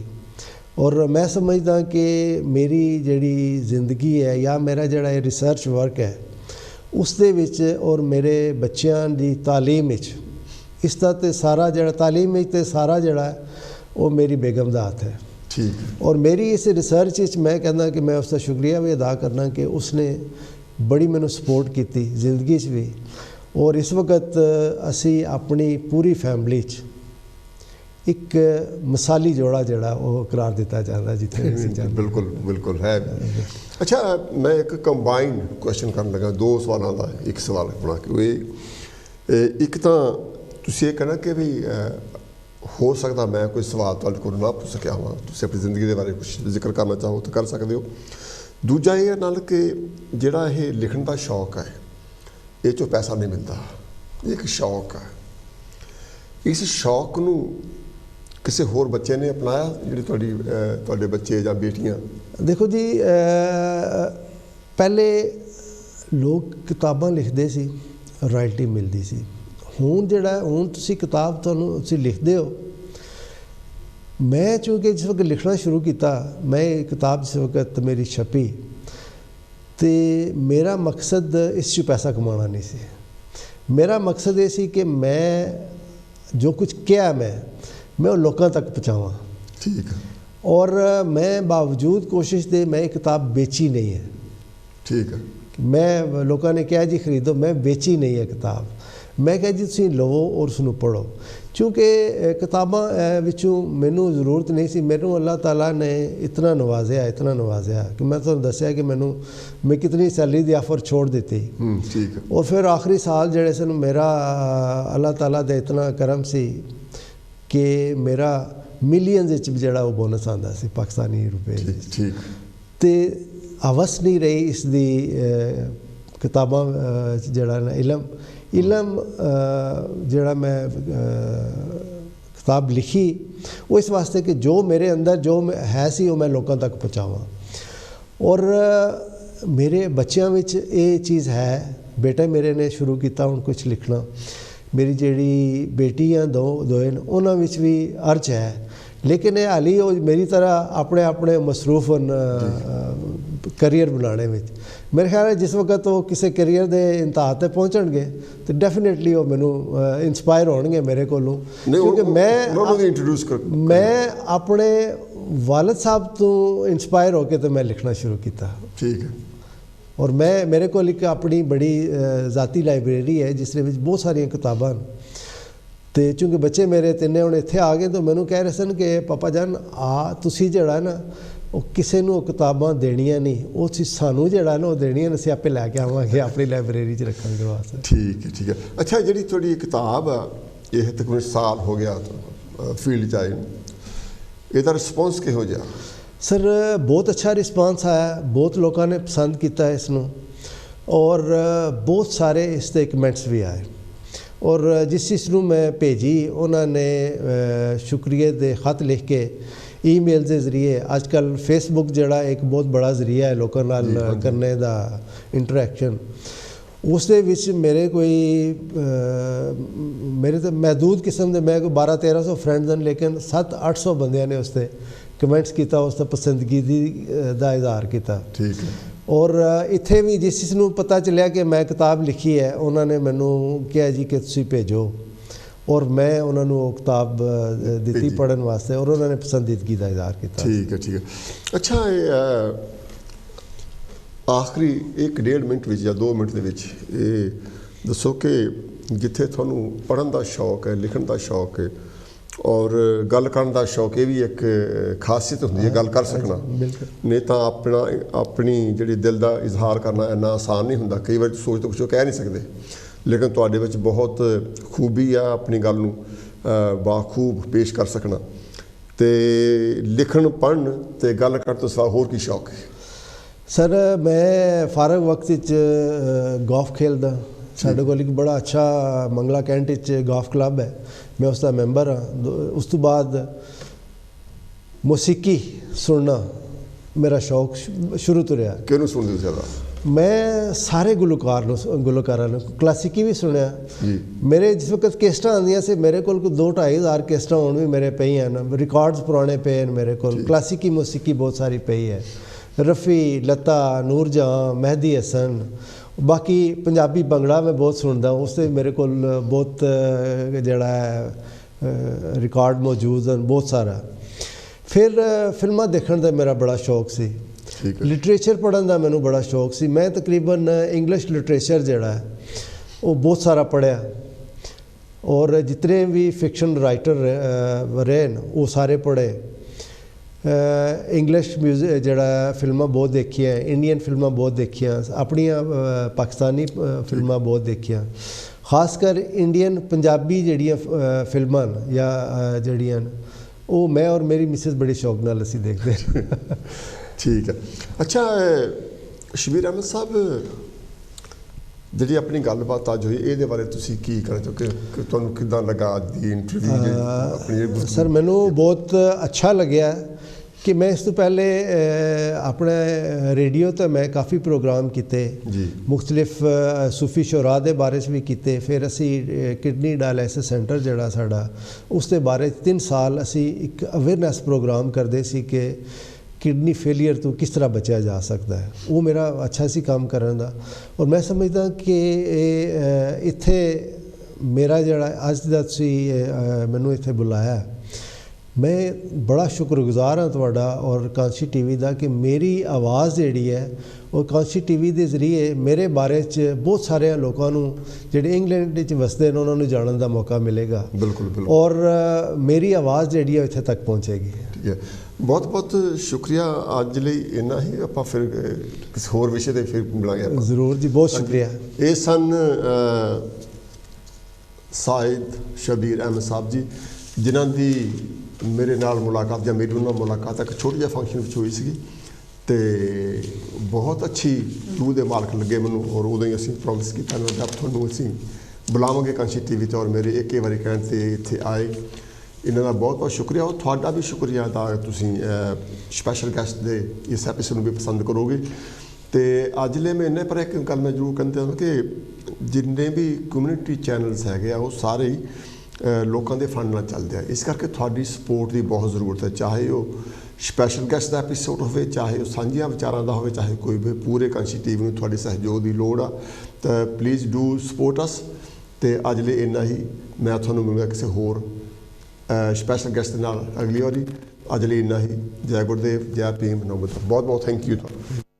S2: और मैं समझदा कि मेरी जी जिंदगी है या मेरा जड़ा रिसर्च वर्क है उस दे विच और मेरे बच्चों की तालीम इसका तो सारा जड़ा तालीम तो सारा जड़ा वो मेरी बेगम का हाथ है। ठीक। और मेरी इस रिसर्च मैं कहना कि मैं उसका शुक्रिया भी अदा करना कि उसने बड़ी मैनू सपोर्ट की जिंदगी भी। और इस वक्त असी अपनी पूरी फैमिली एक मिसाली जोड़ा जड़ा वो करार दिता जाता जिथे।
S1: बिल्कुल बिल्कुल है। अच्छा, मैं एक कंबाइंड क्वेश्चन करने लगा 2 सवालों का एक सवाल बना के। एक तो तुसीं ये कहना कि भी हो सकता मैं कोई सवाल तुहाडे कोल ना पूछ सकिया होवां, तुसीं अपनी जिंदगी के बारे कुछ जिक्र करना चाहो तो कर सकते हो। दूजा ये नाल कि जिहड़ा ये लिखण का शौक है ये चो पैसा नहीं मिलता, एक शौक है। इस शौक नूं किसी होर बच्चे ने अपनाया जिहड़े तुहाडे बच्चे या बेटियां?
S2: देखो जी, पहले लोग किताबां लिखते सी, रॉयल्टी मिलती सी। हुण जिहड़ा हुण तुसीं किताब तुसीं लिखदे हो। मैं चूँकि जिस वक्त लिखना शुरू किया, मैं किताब जिस वक्त मेरी छपी ਤੇ ਮੇਰਾ ਮਕਸਦ ਇਸ 'ਚ ਪੈਸਾ ਕਮਾਉਣਾ ਨਹੀਂ ਸੀ। ਮੇਰਾ ਮਕਸਦ ਇਹ ਸੀ ਕਿ ਮੈਂ ਜੋ ਕੁਝ ਕਿਹਾ ਮੈਂ ਉਹ ਲੋਕਾਂ ਤੱਕ ਪਹੁੰਚਾਵਾਂ।
S1: ਠੀਕ ਹੈ।
S2: ਔਰ ਮੈਂ ਬਾਵਜੂਦ ਕੋਸ਼ਿਸ਼ ਦੇ ਮੈਂ ਇਹ ਕਿਤਾਬ ਵੇਚੀ ਨਹੀਂ ਹੈ।
S1: ਠੀਕ ਹੈ।
S2: ਮੈਂ ਲੋਕਾਂ ਨੇ ਕਿਹਾ ਜੀ ਖਰੀਦੋ, ਮੈਂ ਵੇਚੀ ਨਹੀਂ ਹੈ ਕਿਤਾਬ। ਮੈਂ ਕਿਹਾ ਜੀ ਤੁਸੀਂ ਲਵੋ ਔਰ ਉਸਨੂੰ ਪੜ੍ਹੋ, ਕਿਉਂਕਿ ਕਿਤਾਬਾਂ ਵਿੱਚੋਂ ਮੈਨੂੰ ਜ਼ਰੂਰਤ ਨਹੀਂ ਸੀ। ਮੈਨੂੰ ਅੱਲਾਹ ਤਾਲਾ ਨੇ ਇਤਨਾ ਨਵਾਜ਼ਿਆ ਕਿ ਮੈਂ ਤੁਹਾਨੂੰ ਦੱਸਿਆ ਕਿ ਮੈਂ ਕਿਤਨੀ ਸੈਲਰੀ ਦੀ ਆਫਰ ਛੋੜ ਦਿੱਤੀ।
S1: ਠੀਕ ਹੈ।
S2: ਔਰ ਫਿਰ ਆਖਰੀ ਸਾਲ ਜਿਹੜੇ ਸਨ ਮੇਰਾ ਅੱਲਾਹ ਤਾਲਾ ਦਾ ਇਤਨਾ ਕਰਮ ਸੀ ਕਿ ਮੇਰਾ ਮਿਲੀਅਨਸ ਵਿੱਚ ਜਿਹੜਾ ਉਹ ਬੋਨਸ ਆਉਂਦਾ ਸੀ ਪਾਕਿਸਤਾਨੀ ਰੁਪਏ।
S1: ਠੀਕ।
S2: ਤੇ ਹਵਸ ਨਹੀਂ ਰਹੀ ਇਸ ਦੀ ਕਿਤਾਬਾਂ ਜਿਹੜਾ ਨਾ ਇਲਮ ਜਿਹੜਾ ਮੈਂ ਕਿਤਾਬ ਲਿਖੀ ਉਹ ਇਸ ਵਾਸਤੇ ਕਿ ਜੋ ਮੇਰੇ ਅੰਦਰ ਜੋ ਹੈ ਸੀ ਉਹ ਮੈਂ ਲੋਕਾਂ ਤੱਕ ਪਹੁੰਚਾਵਾਂ। ਔਰ ਮੇਰੇ ਬੱਚਿਆਂ ਵਿੱਚ ਇਹ ਚੀਜ਼ ਹੈ। ਬੇਟੇ ਮੇਰੇ ਨੇ ਸ਼ੁਰੂ ਕੀਤਾ ਹੁਣ ਕੁਝ ਲਿਖਣਾ, ਮੇਰੀ ਜਿਹੜੀ ਬੇਟੀਆਂ ਦੋਏ ਉਹਨਾਂ ਵਿੱਚ ਵੀ ਅਰਜ਼ ਹੈ, ਲੇਕਿਨ ਇਹ ਹਾਲੀ ਉਹ ਮੇਰੀ ਤਰ੍ਹਾਂ ਆਪਣੇ ਮਸਰੂਫ ਹਨ ਕਰੀਅਰ ਬਣਾਉਣੇ ਵਿੱਚ। ਮੇਰੇ ਖਿਆਲ ਹੈ ਜਿਸ ਵਕਤ ਉਹ ਕਿਸੇ ਕਰੀਅਰ ਦੇ ਇੰਤਹਾ 'ਤੇ ਪਹੁੰਚਣਗੇ ਤਾਂ ਡੈਫੀਨੇਟਲੀ ਉਹ ਮੈਨੂੰ ਇੰਸਪਾਇਰ ਹੋਣਗੇ ਮੇਰੇ ਕੋਲੋਂ, ਕਿਉਂਕਿ ਮੈਂ ਆਪਣੇ ਵਾਲਦ ਸਾਹਿਬ ਤੋਂ ਇੰਸਪਾਇਰ ਹੋ ਕੇ ਤਾਂ ਮੈਂ ਲਿਖਣਾ ਸ਼ੁਰੂ ਕੀਤਾ।
S1: ਠੀਕ ਹੈ।
S2: ਔਰ ਮੇਰੇ ਕੋਲ ਇੱਕ ਆਪਣੀ ਬੜੀ ਜ਼ਾਤੀ ਲਾਇਬ੍ਰੇਰੀ ਹੈ ਜਿਸ ਦੇ ਵਿੱਚ ਬਹੁਤ ਸਾਰੀਆਂ ਕਿਤਾਬਾਂ ਹਨ। ਤੇ ਚूँकि ਬੱਚੇ ਮੇਰੇ ਤਿੰਨੇ ਹੁਣ ਇੱਥੇ ਆ ਗਏ ਤਾਂ ਮੈਨੂੰ ਕਹਿ ਰਹੇ ਸਨ ਕਿ ਪਾਪਾ ਜਾਨ ਤੁਸੀਂ ਜਿਹੜਾ ਨਾ ਉਹ ਕਿਸੇ ਨੂੰ ਕਿਤਾਬਾਂ ਦੇਣੀਆਂ ਨਹੀਂ, ਉਹ ਸਾਨੂੰ ਜਿਹੜਾ ਨਾ ਉਹ ਦੇਣੀਆਂ ਨੇ, ਅਸੀਂ ਆਪੇ ਲੈ ਕੇ ਆਵਾਂਗੇ ਆਪਣੀ ਲਾਇਬ੍ਰੇਰੀ 'ਚ ਰੱਖਾਂਗੇ ਵਾਸਤੇ।
S1: ਠੀਕ ਹੈ। ਅੱਛਾ, ਜਿਹੜੀ ਤੁਹਾਡੀ ਕਿਤਾਬ ਆ ਇਹ ਤਕਰੀਬਨ ਸਾਲ ਹੋ ਗਿਆ ਫੀਲਡ 'ਚ ਆਏ ਨੂੰ, ਇਹਦਾ ਰਿਸਪੌਂਸ ਕਿਹੋ ਜਿਹਾ?
S2: ਸਰ ਬਹੁਤ ਅੱਛਾ ਰਿਸਪਾਂਸ ਆਇਆ, ਬਹੁਤ ਲੋਕਾਂ ਨੇ ਪਸੰਦ ਕੀਤਾ ਇਸ ਨੂੰ ਔਰ ਬਹੁਤ ਸਾਰੇ ਇਸ 'ਤੇ ਕਮੈਂਟਸ ਵੀ ਆਏ। ਔਰ ਜਿਸ ਨੂੰ ਮੈਂ ਭੇਜੀ ਉਹਨਾਂ ਨੇ ਸ਼ੁਕਰੀਏ ਦੇ ਖਤ ਲਿਖ ਕੇ ईमेल ਦੇ ਜ਼ਰੀਏ, ਅੱਜ ਕੱਲ੍ਹ ਫੇਸਬੁੱਕ ਜਿਹੜਾ ਇੱਕ ਬਹੁਤ ਬੜਾ ਜ਼ਰੀਆ ਹੈ ਲੋਕਾਂ ਨਾਲ ਕਰਨੇ ਦਾ ਇੰਟਰੈਕਸ਼ਨ, ਉਸ ਦੇ ਵਿੱਚ ਮੇਰੇ ਤਾਂ ਮਹਿਦੂਦ ਕਿਸਮ ਦੇ ਮੈਂ ਕੋਈ 1200-1300 ਫਰੈਂਡਸ ਹਨ, ਲੇਕਿਨ 700-800 ਬੰਦਿਆਂ ਨੇ ਉਸ 'ਤੇ ਕਮੈਂਟਸ ਕੀਤਾ, ਉਸ ਦਾ ਪਸੰਦਗੀ ਦਾ ਇਜ਼ਹਾਰ ਕੀਤਾ।
S1: ਠੀਕ ਹੈ।
S2: ਔਰ ਇੱਥੇ ਵੀ ਜਿਸ ਨੂੰ ਪਤਾ ਚੱਲਿਆ ਕਿ ਮੈਂ ਕਿਤਾਬ ਲਿਖੀ ਹੈ ਉਹਨਾਂ ਨੇ ਮੈਨੂੰ ਕਿਹਾ ਜੀ ਕਿ ਤੁਸੀਂ ਭੇਜੋ, ਔਰ ਮੈਂ ਉਹਨਾਂ ਨੂੰ ਉਹ ਕਿਤਾਬ ਦਿੱਤੀ ਪੜ੍ਹਨ ਵਾਸਤੇ ਔਰ ਉਹਨਾਂ ਨੇ ਪਸੰਦੀਦਗੀ ਦਾ ਇਜ਼ਹਾਰ ਕੀਤਾ।
S1: ਠੀਕ ਹੈ। ਅੱਛਾ, ਆਖਰੀ 1-1.5 ਮਿੰਟ ਵਿੱਚ ਜਾਂ 2 ਮਿੰਟ ਦੇ ਵਿੱਚ ਇਹ ਦੱਸੋ ਕਿ ਜਿੱਥੇ ਤੁਹਾਨੂੰ ਪੜ੍ਹਨ ਦਾ ਸ਼ੌਕ ਹੈ, ਲਿਖਣ ਦਾ ਸ਼ੌਕ ਹੈ ਔਰ ਗੱਲ ਕਰਨ ਦਾ ਸ਼ੌਕ, ਇਹ ਵੀ ਇੱਕ ਖਾਸੀਅਤ ਹੁੰਦੀ ਹੈ ਗੱਲ ਕਰ ਸਕਣਾ। ਨਹੀਂ ਤਾਂ ਆਪਣੀ ਜਿਹੜੀ ਦਿਲ ਦਾ ਇਜ਼ਹਾਰ ਕਰਨਾ ਇੰਨਾ ਆਸਾਨ ਨਹੀਂ ਹੁੰਦਾ। ਕਈ ਵਾਰ ਸੋਚ ਤੋਂ ਕੁਛ ਕਹਿ ਨਹੀਂ ਸਕਦੇ, ਲੇਕਿਨ ਤੁਹਾਡੇ ਵਿੱਚ ਬਹੁਤ ਖੂਬੀ ਆ ਆਪਣੀ ਗੱਲ ਨੂੰ ਬਾਖੂਬ ਪੇਸ਼ ਕਰ ਸਕਣਾ। ਤੇ ਲਿਖਣ, ਪੜ੍ਹਨ ਅਤੇ ਗੱਲ ਕਰਨ ਤੋਂ ਸਿਵਾ ਹੋਰ ਕੀ ਸ਼ੌਕ ਹੈ?
S2: ਸਰ ਮੈਂ ਫਾਰਗ ਵਕਤ ਵਿੱਚ ਗੋਲਫ ਖੇਡਦਾ। ਸਾਡੇ ਕੋਲ ਇੱਕ ਬੜਾ ਅੱਛਾ ਮੰਗਲਾ ਕੈਂਟ ਵਿੱਚ ਗੋਲਫ ਕਲੱਬ ਹੈ, ਮੈਂ ਉਸ ਦਾ ਮੈਂਬਰ ਹਾਂ। ਉਸ ਤੋਂ ਬਾਅਦ ਮੌਸੀਕੀ ਸੁਣਨਾ ਮੇਰਾ ਸ਼ੌਕ ਸ਼ੁਰੂ ਤੋਂ ਰਿਹਾ।
S1: ਕਿਹਨੂੰ ਸੁਣਦੇ ਹੋ ਜ਼ਿਆਦਾ?
S2: ਮੈਂ ਸਾਰੇ ਗੁਲਕਾਰਾਂ ਨੂੰ ਕਲਾਸਿਕੀ ਵੀ ਸੁਣਿਆ। ਮੇਰੇ ਜਿਸ ਵਕਤ ਕੈਸਟਾਂ ਆਉਂਦੀਆਂ ਸੀ ਮੇਰੇ ਕੋਲ ਕੋਈ 2-2.5 ਹਜ਼ਾਰ ਕੈਸਟਾਂ ਹੁਣ ਵੀ ਮੇਰੇ ਪਈਆਂ ਹਨ, ਰਿਕਾਰਡਸ ਪੁਰਾਣੇ ਪਏ ਹਨ ਮੇਰੇ ਕੋਲ। ਕਲਾਸਿਕੀ ਮੌਸੀਕੀ ਬਹੁਤ ਸਾਰੀ ਪਈ ਹੈ, ਰਫੀ, ਲਤਾ, ਨੂਰਜਹਾਂ, ਮਹਿਦੀ ਹਸਨ। ਬਾਕੀ ਪੰਜਾਬੀ ਭੰਗੜਾ ਮੈਂ ਬਹੁਤ ਸੁਣਦਾ, ਉਸ 'ਤੇ ਮੇਰੇ ਕੋਲ ਬਹੁਤ ਜਿਹੜਾ ਹੈ ਰਿਕਾਰਡ ਮੌਜੂਦ ਹਨ ਬਹੁਤ ਸਾਰਾ। ਫਿਰ ਫਿਲਮਾਂ ਦੇਖਣ ਦਾ ਮੇਰਾ ਬੜਾ ਸ਼ੌਕ ਸੀ, ਲਿਟਰੇਚਰ ਪੜ੍ਹਨ ਦਾ ਮੈਨੂੰ ਬੜਾ ਸ਼ੌਕ ਸੀ। ਮੈਂ ਤਕਰੀਬਨ ਇੰਗਲਿਸ਼ ਲਿਟਰੇਚਰ ਜਿਹੜਾ ਹੈ ਉਹ ਬਹੁਤ ਸਾਰਾ ਪੜ੍ਹਿਆ ਔਰ ਜਿਤਨੇ ਵੀ ਫਿਕਸ਼ਨ ਰਾਈਟਰ ਰਹੇ ਨੇ ਉਹ ਸਾਰੇ ਪੜ੍ਹੇ। ਇੰਗਲਿਸ਼ ਮਿਊਜ਼ਿਕ ਜਿਹੜਾ ਫਿਲਮਾਂ ਬਹੁਤ ਦੇਖੀਆਂ, ਇੰਡੀਅਨ ਫਿਲਮਾਂ ਬਹੁਤ ਦੇਖੀਆਂ, ਆਪਣੀਆਂ ਪਾਕਿਸਤਾਨੀ ਫਿਲਮਾਂ ਬਹੁਤ ਦੇਖੀਆਂ। ਖਾਸ ਕਰ ਇੰਡੀਅਨ ਪੰਜਾਬੀ ਜਿਹੜੀਆਂ ਫਿਲਮਾਂ ਜਾਂ ਜਿਹੜੀਆਂ ਉਹ ਮੈਂ ਔਰ ਮੇਰੀ ਮਿਸਿਸ ਬੜੇ ਸ਼ੌਕ ਨਾਲ ਅਸੀਂ ਦੇਖਦੇ ਹਾਂ।
S1: ਠੀਕ ਹੈ। ਅੱਛਾ ਸ਼ਬੀਰ ਅਹਿਮਦ ਸਾਹਿਬ, ਜਿਹੜੀ ਆਪਣੀ ਗੱਲਬਾਤ ਅੱਜ ਹੋਈ ਇਹਦੇ ਬਾਰੇ ਤੁਸੀਂ ਕੀ ਕਹਿਣਾ ਚਾਹੋਗੇ ਕਿ ਤੁਹਾਨੂੰ ਕਿੱਦਾਂ ਲੱਗਾ ਅੱਜ ਦੀ ਇੰਟਰਵਿਊ?
S2: ਸਰ ਮੈਨੂੰ ਬਹੁਤ ਅੱਛਾ ਲੱਗਿਆ ਕਿ ਮੈਂ ਇਸ ਤੋਂ ਪਹਿਲੇ ਆਪਣੇ ਰੇਡੀਓ 'ਤੇ ਮੈਂ ਕਾਫੀ ਪ੍ਰੋਗਰਾਮ ਕੀਤੇ, ਮੁਖਤਲਿਫ ਸੂਫੀ ਸ਼ੁਰਾ ਦੇ ਬਾਰੇ 'ਚ ਵੀ ਕੀਤੇ। ਫਿਰ ਅਸੀਂ ਕਿਡਨੀ ਡਾਇਲਿਸਿਸ ਸੈਂਟਰ ਜਿਹੜਾ ਸਾਡਾ ਉਸ ਦੇ ਬਾਰੇ 3 ਸਾਲ ਅਸੀਂ ਇੱਕ ਅਵੇਅਰਨੈਸ ਪ੍ਰੋਗਰਾਮ ਕਰਦੇ ਸੀ ਕਿ किडनी फेलियर तो किस तरह बचा जा सकता है, वो मेरा अच्छा सी काम करन दा। और मैं समझदा कि इत्थे मेरा जड़ा अज दा तुसी मैनू इत्थे बुलाया, मैं बड़ा शुक्रगुजार हाँ तुहाडा और कांशी टीवी दा कि मेरी आवाज़ जिहड़ी है वो कांशी टीवी के जरिए मेरे बारे च बहुत सारे लोगों को जिहड़े इंग्लैंड च वसदे हैं उन्होंने जानने का मौका मिलेगा।
S1: बिल्कुल बिल्कुल।
S2: और मेरी आवाज़ जिहड़ी है इत्थे तक पहुँचेगी।
S1: ठीक है, बहुत बहुत शुक्रिया। अज लई इन्ना ही, आपां फिर किसी होर विषय ते फिर मिलांगे।
S2: जरूर जी, बहुत शुक्रिया।
S1: ये सन साहिद शबीर अहमद साहब जी, जिन्हां दी मेरे नाल मुलाकात या मेरी उन्हां मुलाकात एक छोटे जिहे फंक्शन विच होई सी ते बहुत अच्छी रूह दे मालक लगे मैनूं। और उदों ही असीं प्रॉमिस कीता ना जब तुहानूं असीं बुलावांगे कांशी टीवी ते, और मेरे एक बारी कहण ते इत्थे आए। इन्हां दा बहुत बहुत शुक्रिया। और तुहाडा भी शुक्रिया अदा तुसीं स्पैशल गैस्ट दे इस एपीसोड नूं भी पसंद करोगे। तो अजले में इन्ने पर एक गल मैं जरूर कहना चाहूँगा कि जिन्ने भी कम्यूनिटी चैनल्स है वो सारे ही लोगों के फंड नाल चलते हैं। इस करके थोड़ी सपोर्ट की बहुत ज़रूरत है, चाहे वो स्पैशल गैस्ट का एपीसोड हो, चाहे वो सांझिया विचारां का हो, चाहे कोई भी पूरे कांशी टीवी में थोड़ी सहयोग की लोड़ आ। तो प्लीज़ डू सपोर्ट अस। तो अजले इन्ना ही, मैं थोड़ा मिलूँगा किसी होर स्पैशल गैस्ट नाल अगली बारी। अजले इन्ना ही। जय गुरुदेव, जय भीम, नमो बुद्धाय। बहुत बहुत थैंक यू।